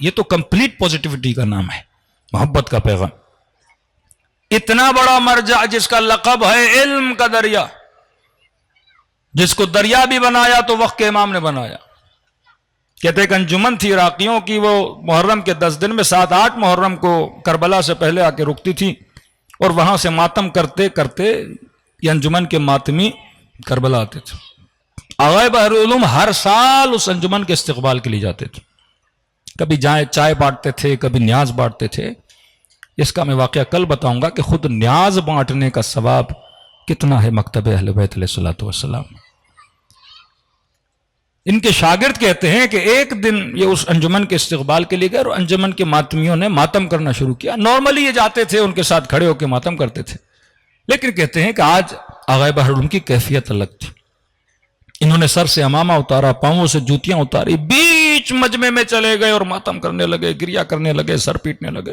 یہ تو کمپلیٹ پوزیٹیوٹی کا نام ہے، محبت کا پیغام. اتنا بڑا مرجع جس کا لقب ہے علم کا دریا، جس کو دریا بھی بنایا تو وقت کے امام نے بنایا. کہتے ایک انجمن تھی عراقیوں کی، وہ محرم کے 10 دن میں 7-8 محرم کو کربلا سے پہلے آ کے رکتی تھی، اور وہاں سے ماتم کرتے کرتے یہ انجمن کے ماتمی کربلا آتے تھے. آغائے بحر العلوم ہر سال اس انجمن کے استقبال کے لیے جاتے تھے. کبھی جائیں چائے بانٹتے تھے، کبھی نیاز بانٹتے تھے. اس کا میں واقعہ کل بتاؤں گا کہ خود نیاز بانٹنے کا ثواب کتنا ہے مکتب اہل بیت علیہ الصلوۃ والسلام. ان کے شاگرد کہتے ہیں کہ ایک دن یہ اس انجمن کے استقبال کے لیے گئے اور انجمن کے ماتمیوں نے ماتم کرنا شروع کیا. نارملی یہ جاتے تھے ان کے ساتھ کھڑے ہو کے ماتم کرتے تھے، لیکن کہتے ہیں کہ آج آغائے بحر العلوم کی کیفیت الگ تھی. انہوں نے سر سے عمامہ اتارا، پاؤں سے جوتیاں اتاری، بیچ مجمع میں چلے گئے اور ماتم کرنے لگے، گریہ کرنے لگے، سر پیٹنے لگے.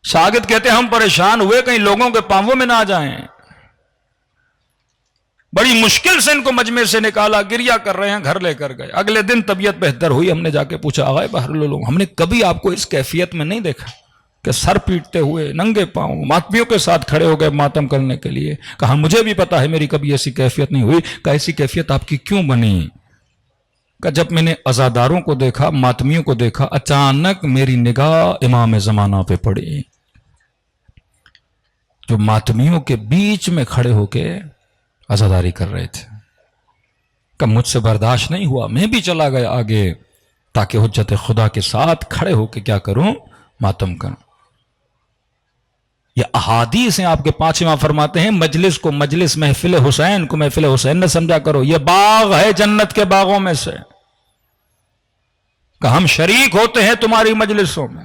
شاگرد کہتے ہیں ہم پریشان ہوئے کہیں لوگوں کے پاؤں میں نہ آ جائیں. بڑی مشکل سے ان کو مجمع سے نکالا، گریہ کر رہے ہیں، گھر لے کر گئے. اگلے دن طبیعت بہتر ہوئی، ہم نے جا کے پوچھا آغائے بحر العلوم ہم نے کبھی آپ کو اس کیفیت میں نہیں دیکھا کہ سر پیٹتے ہوئے ننگے پاؤں ماتمیوں کے ساتھ کھڑے ہو گئے ماتم کرنے کے لیے. کہا مجھے بھی پتا ہے میری کبھی ایسی کیفیت نہیں ہوئی. کہا ایسی کیفیت آپ کی کیوں بنی؟ کہ جب میں نے عزاداروں کو دیکھا، ماتمیوں کو دیکھا، اچانک میری نگاہ امام زمانہ پہ پڑی جو ماتمیوں کے بیچ میں کھڑے ہو کے عزاداری کر رہے تھے. کہ مجھ سے برداشت نہیں ہوا، میں بھی چلا گیا آگے تاکہ حجت خدا کے ساتھ کھڑے ہو کے کیا کروں؟ ماتم کروں. یہ احادیث ہیں آپ کے 5 امام فرماتے ہیں مجلس کو مجلس، محفل حسین کو محفل حسین نہ سمجھا کرو، یہ باغ ہے جنت کے باغوں میں سے، کہ ہم شریک ہوتے ہیں تمہاری مجلسوں میں.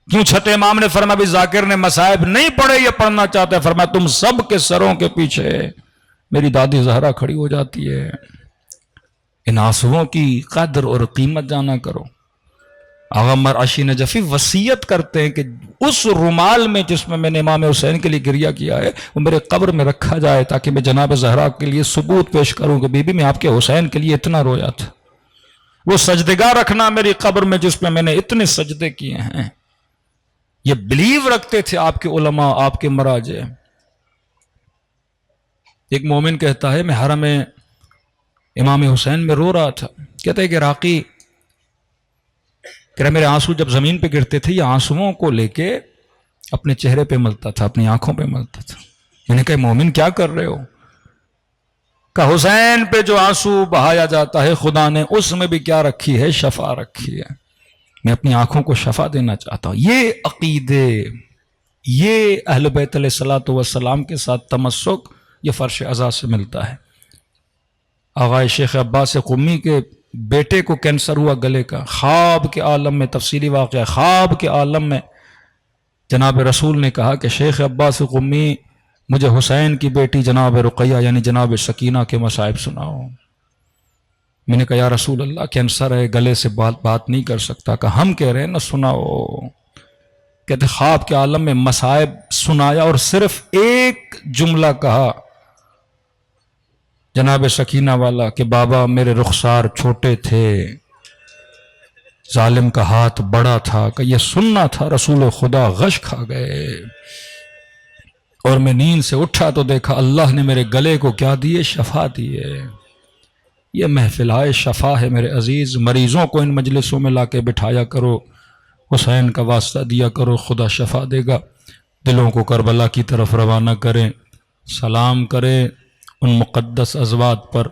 کیوں چھٹے امام نے فرمایا بھی ذاکر نے مصائب نہیں پڑھے یہ پڑھنا چاہتا ہے؟ فرمایا تم سب کے سروں کے پیچھے میری دادی زہرا کھڑی ہو جاتی ہے. ان آنسوؤں کی قدر اور قیمت جانا کرو. آغا مرعشی نجفی وصیت کرتے ہیں کہ اس رومال میں جس میں میں نے امام حسین کے لیے گریہ کیا ہے وہ میرے قبر میں رکھا جائے تاکہ میں جناب زہرا کے لیے ثبوت پیش کروں کہ بی بی میں آپ کے حسین کے لیے اتنا رویا تھا. وہ سجدگاہ رکھنا میری قبر میں جس میں میں نے اتنے سجدے کیے ہیں. یہ بلیو رکھتے تھے آپ کے علماء، آپ کے مراجع. ایک مومن کہتا ہے میں حرم امام حسین میں رو رہا تھا. کہتا ہے کہ راقی میرے آنسو جب زمین پہ گرتے تھے یہ آنسوؤں کو لے کے اپنے چہرے پہ ملتا تھا، اپنی آنکھوں پہ ملتا تھا. میں نے کہا مومن کیا کر رہے ہو؟ کہ حسین پہ جو آنسو بہایا جاتا ہے خدا نے اس میں بھی کیا رکھی ہے؟ شفا رکھی ہے. میں اپنی آنکھوں کو شفا دینا چاہتا ہوں. یہ عقیدے، یہ اہل بیت علیہ الصلوۃ والسلام کے ساتھ تمسک یہ فرش عزا سے ملتا ہے. آغائے شیخ عباس قمی کے بیٹے کو کینسر ہوا گلے کا، خواب کے عالم میں، تفصیلی واقعہ، خواب کے عالم میں جناب رسول نے کہا کہ شیخ عباس قمی مجھے حسین کی بیٹی جناب رقیہ یعنی جناب سکینہ کے مصائب سناؤ. میں نے کہا یا رسول اللہ کینسر ہے، گلے سے بات نہیں کر سکتا. کہ ہم کہہ رہے ہیں نہ سناؤ. کہتے خواب کے عالم میں مصائب سنایا اور صرف ایک جملہ کہا جناب سکینہ والا کہ بابا میرے رخسار چھوٹے تھے، ظالم کا ہاتھ بڑا تھا، کہ یہ سننا تھا رسول خدا غش کھا گئے۔ اور میں نیند سے اٹھا تو دیکھا اللہ نے میرے گلے کو کیا دیے؟ شفا دیے۔ یہ محفل آئے شفا ہے میرے عزیز، مریضوں کو ان مجلسوں میں لا کے بٹھایا کرو، حسین کا واسطہ دیا کرو، خدا شفا دے گا۔ دلوں کو کربلا کی طرف روانہ کریں، سلام کریں ان مقدس ازواج پر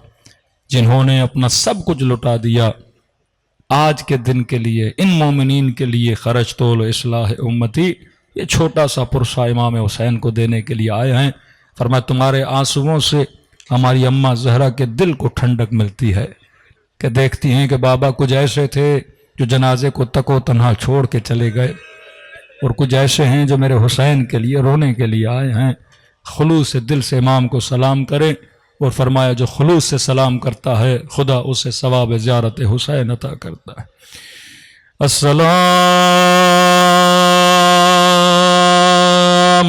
جنہوں نے اپنا سب کچھ لٹا دیا آج کے دن کے لیے، ان مومنین کے لیے۔ خرجت اصلاح امتی، یہ چھوٹا سا پرسہ امام حسین کو دینے کے لیے آئے ہیں۔ فرمایا تمہارے آنسوؤں سے ہماری اماں زہرا کے دل کو ٹھنڈک ملتی ہے کہ دیکھتی ہیں کہ بابا کچھ ایسے تھے جو جنازے کو تک و تنہا چھوڑ کے چلے گئے، اور کچھ ایسے ہیں جو میرے حسین کے لیے رونے کے لیے آئے ہیں۔ خلوص سے دل سے امام کو سلام کریں، اور فرمایا جو خلوص سے سلام کرتا ہے خدا اسے ثواب زیارت حسین عطا کرتا ہے۔ السلام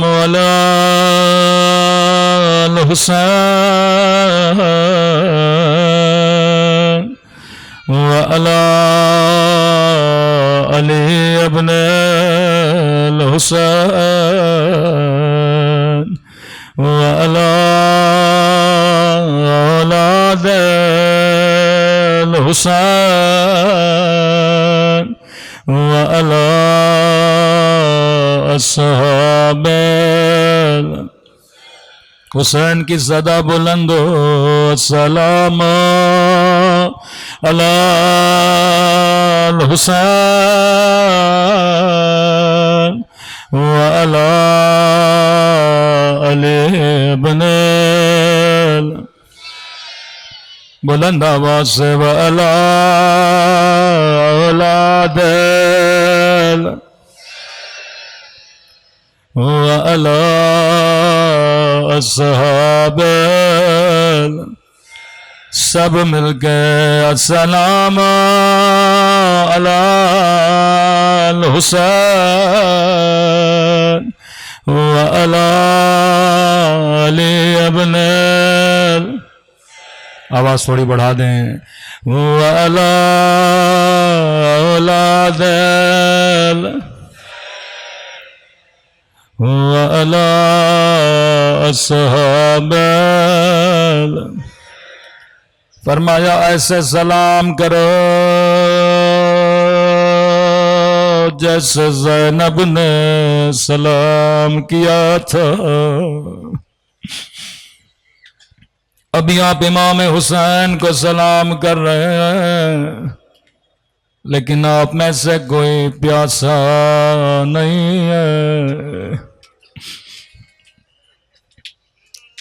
علی الحسین وعلی علی ابن الحسین وعلی اولاد الحسین وعلی اصحاب حسین کی صدا بلند ہو۔ السلام علی الحسین وعلی علی ابن بلند آواز سے وعلی اولاد وعلی اصحاب سب مل کے السلام علی الحسین وعلی علی ابن آواز تھوڑی بڑھا دیں وعلی اولاد وعلی اصحاب فرمایا ایسے سلام کرو جیسے زینب نے سلام کیا تھا۔ ابھی آپ امام حسین کو سلام کر رہے ہیں، لیکن آپ میں سے کوئی پیاسا نہیں ہے،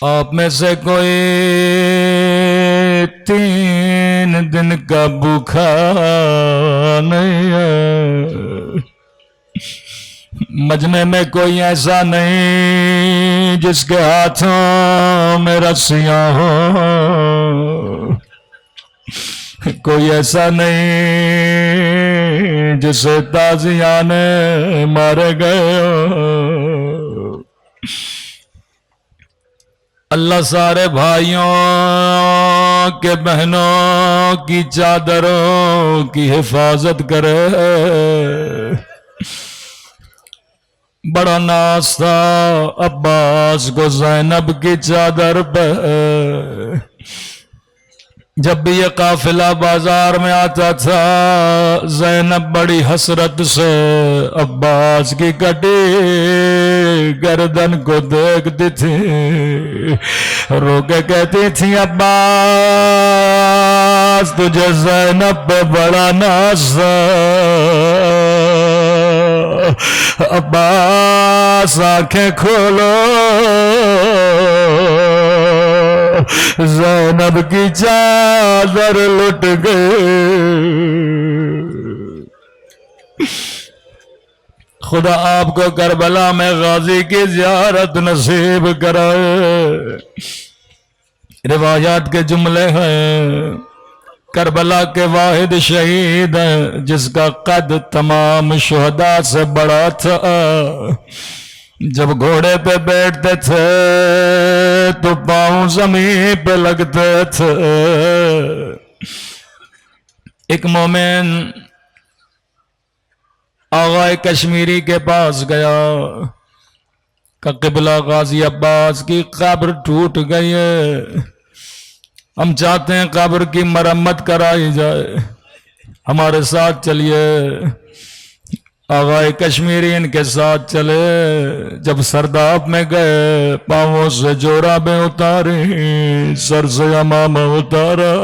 آپ میں سے کوئی 3 دن کا بھوکا نہیں ہے، مجمع میں کوئی ایسا نہیں جس کے ہاتھوں میں رسیاں ہوں، کوئی ایسا نہیں جسے تازیانے مارے گئے ہو۔ اللہ سارے بھائیوں کے بہنوں کی چادروں کی حفاظت کرے۔ بڑا ناز تھا عباس کو زینب کی چادر پہ، جب بھی یہ قافلہ بازار میں آتا تھا زینب بڑی حسرت سے عباس کی کٹی گردن کو دیکھتی تھی، رو کے کہتی تھی عباس تجھے زینب پہ بڑا ناز تھا، عباس آنکھیں کھولو زینب کی چادر لٹ گئی۔ خدا آپ کو کربلا میں غازی کی زیارت نصیب کرائے۔ روایات کے جملے ہیں کربلا کے واحد شہید ہیں جس کا قد تمام شہداء سے بڑا تھا. جب گھوڑے پہ بیٹھتے تھے تو پاؤں زمین پہ لگتے تھے. ایک مومن آغا کشمیری کے پاس گیا کہ قبلہ غازی عباس کی قبر ٹوٹ گئی ہے، ہم چاہتے ہیں قبر کی مرمت کرائی جائے، ہمارے ساتھ چلیے. آغا کشمیری ان کے ساتھ چلے. جب سرداب میں گئے پاؤں سے جورابیں اتاری، سر سے عمامہ اتارا.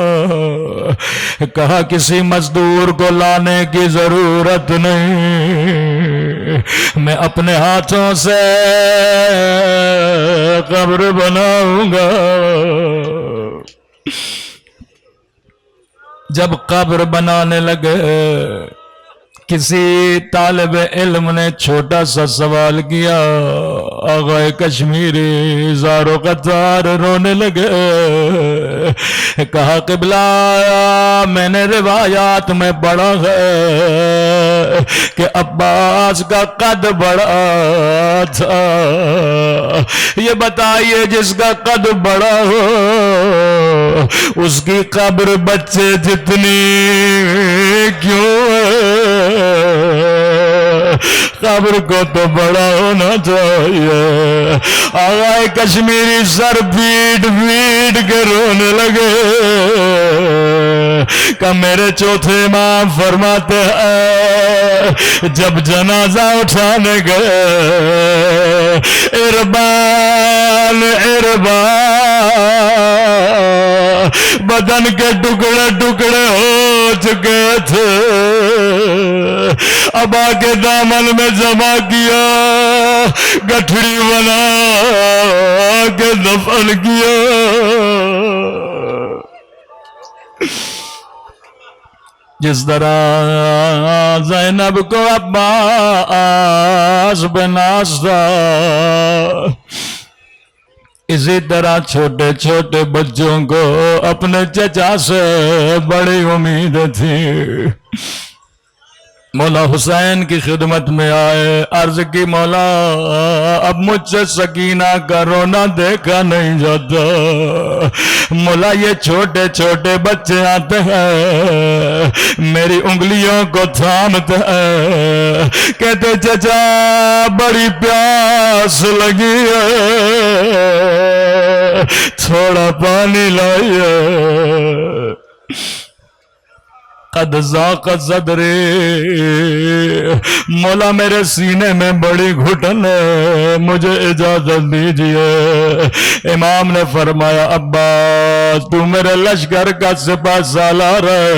کہا کسی مزدور کو لانے کی ضرورت نہیں، میں اپنے ہاتھوں سے قبر بناؤں گا. جب قبر بنانے لگے کسی طالب علم نے چھوٹا سا سوال کیا. آغا کشمیری زارو قطار رونے لگے. کہا قبلہ میں نے روایات میں پڑھا ہے کہ عباس کا قد بڑا تھا. یہ بتائیے جس کا قد بڑا ہو اس کی قبر بچے جتنی کیوں ہے؟ قبر کو تو بڑا ہونا چاہیے. آغا کشمیری سر پیٹ پیٹ کے رونے لگے. کہ میرے چوتھے امام فرماتے ہیں جب جنازہ اٹھانے گئے اربان بدن کے ٹکڑے ٹکڑے ہو چکے تھے. ابا کے دامن میں جمع کیا، گٹھڑی بنا کے دفن کیا. جس طرح زینب کو عباس بناستا، اسی طرح چھوٹے چھوٹے بچوں کو اپنے چچا سے بڑی امید تھی. مولا حسین کی خدمت میں آئے، عرض کی مولا اب مجھ سے سکینہ کا رونا دیکھا نہیں جاتا. مولا یہ چھوٹے چھوٹے بچے آتے ہیں میری انگلیوں کو تھامتے ہیں، کہتے چچا بڑی پیاس لگی ہے، تھوڑا پانی لائیے. قد ذاق صدری، مولا میرے سینے میں بڑی گھٹن ہے، مجھے اجازت دیجئے. امام نے فرمایا عباس تو میرے لشکر کا سپہ سالار ہے.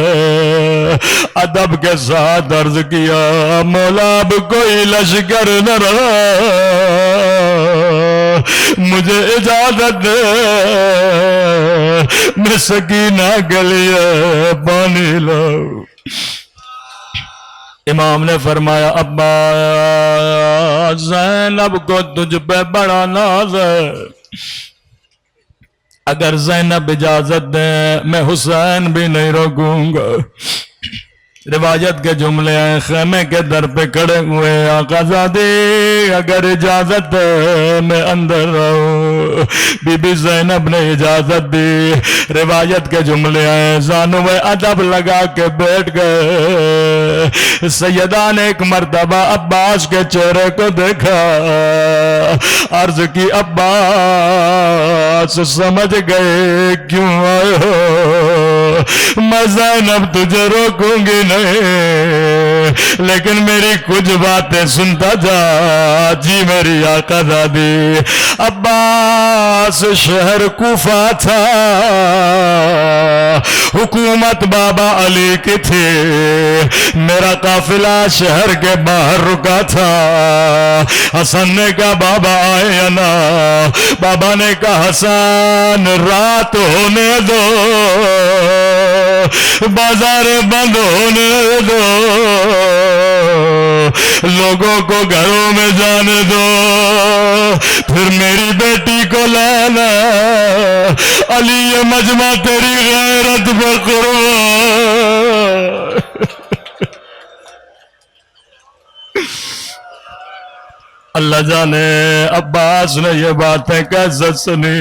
ادب کے ساتھ عرض کیا مولا اب کوئی لشکر نہ رہا، مجھے اجازت دے میں سکینہ کے لیے پانی لاؤں. امام نے فرمایا عباس زینب کو تجھ پہ بڑا ناز ہے، اگر زینب اجازت دے میں حسین بھی نہیں روکوں گا. روایت کے جملے ہیں خیمے کے در پہ کھڑے ہوئے آقا زادی اگر اجازت ہے میں اندر رہوں. بی بی زینب نے اجازت دی. روایت کے جملے ہیں زانو میں ادب لگا کے بیٹھ گئے. سیدہ نے ایک مرتبہ عباس کے چہرے کو دیکھا، عرض کی عباس سمجھ گئے کیوں آئے ہو، میں زینب تجھے روکوں گی نہیں لیکن میری کچھ باتیں سنتا جا. جی میری آقا زادی. عباس شہر کوفہ تھا، حکومت بابا علی کی تھی. میرا قافلہ شہر کے باہر رکا تھا. حسن نے کہا بابا آئے نا. بابا نے کہا حسن رات ہونے دو، بازار بند ہونے دو، لوگوں کو گھروں میں جانے دو، پھر میری بیٹی کو لانا. علی یہ مجمع تیری غیرت پر قربان. اللہ جانے عباس نے یہ باتیں کیسے سنی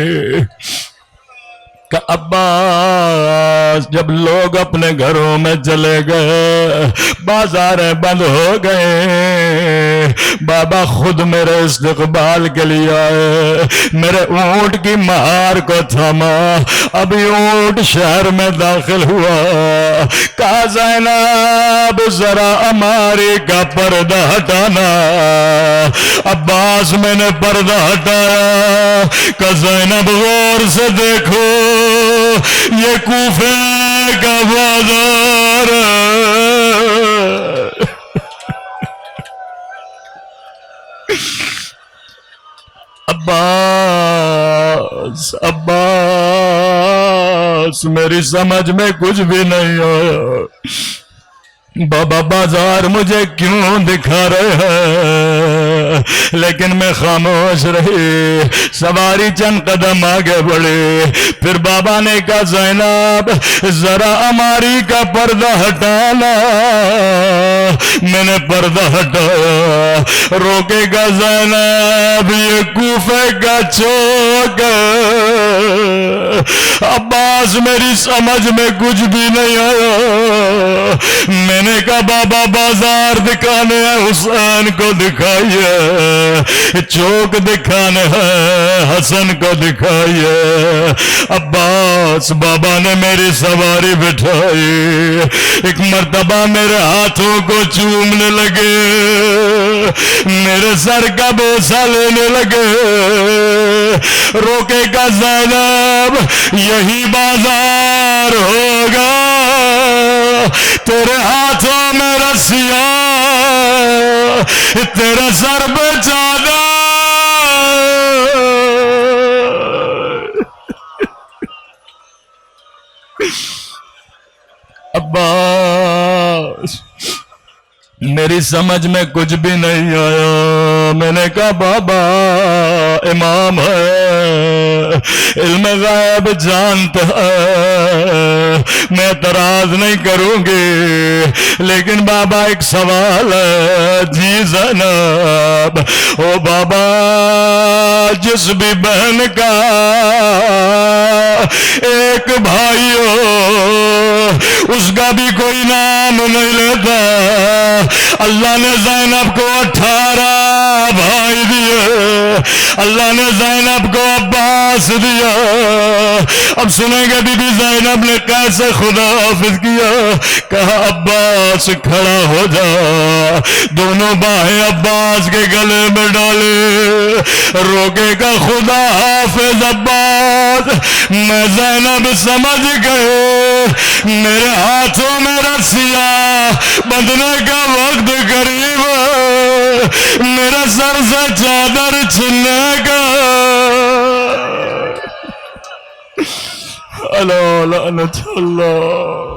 کہ عباس جب لوگ اپنے گھروں میں چلے گئے، بازاریں بند ہو گئے، بابا خود میرے استقبال کے لیے آئے، میرے اونٹ کی مہار کو تھاما، ابھی اونٹ شہر میں داخل ہوا، کہا زینب ذرا ہماری کا پردہ ہٹانا۔ عباس میں نے پردہ ہٹایا کہ زینب غور سے دیکھو یہ کوفے کا بازار عباس میری سمجھ میں کچھ بھی نہیں آیا، بابا بازار مجھے کیوں دکھا رہے ہیں، لیکن میں خاموش رہی۔ سواری چند قدم آگے بڑھی، پھر بابا نے کہا زینب ذرا ہماری کا پردہ ہٹانا۔ میں نے پردہ ہٹایا، روکے گا زینب یہ کوفے کا چوک ہے۔ عباس میری سمجھ میں کچھ بھی نہیں آیا، میں نے کہا بابا بازار دکھانے ہیں، حسین کو دکھائیے، چوک دکھانے ہیں، حسن کو دکھائیے۔ عباس بابا نے میری سواری بٹھائی، ایک مرتبہ میرے ہاتھوں کو چومنے لگے، میرے سر کا بوسہ لینے لگے۔ روکے گا زینب یہی بازار ہوگا، تیرے ہاتھوں میں رسیاں، تیرے سر پہ چادر۔ عباس میری سمجھ میں کچھ بھی نہیں آیا، میں نے کہا بابا امام ہے، علم غیب جانتا ہے، میں اعتراض نہیں کروں گی، لیکن بابا ایک سوال ہے۔ جی زینب، او بابا جس بھی بہن کا ایک بھائی ہو اس کا بھی کوئی نام نہیں لیتا، اللہ نے زینب کو 18 بھائی دیے، اللہ نے زینب کو عباس دیا۔ اب سنیں گے بی بی زینب نے کیسے خدا حافظ کیا۔ کہا عباس کھڑا ہو جا، دونوں باہیں عباس کے گلے میں ڈالے، روکے گا خدا حافظ عباس، میں زینب سمجھ گئے میرے ہاتھوں میں رسیاں بندھنے کا وقت قریب ہے، میرے سر سے چادر چھننے کا۔ اللہ لعنت اللہ۔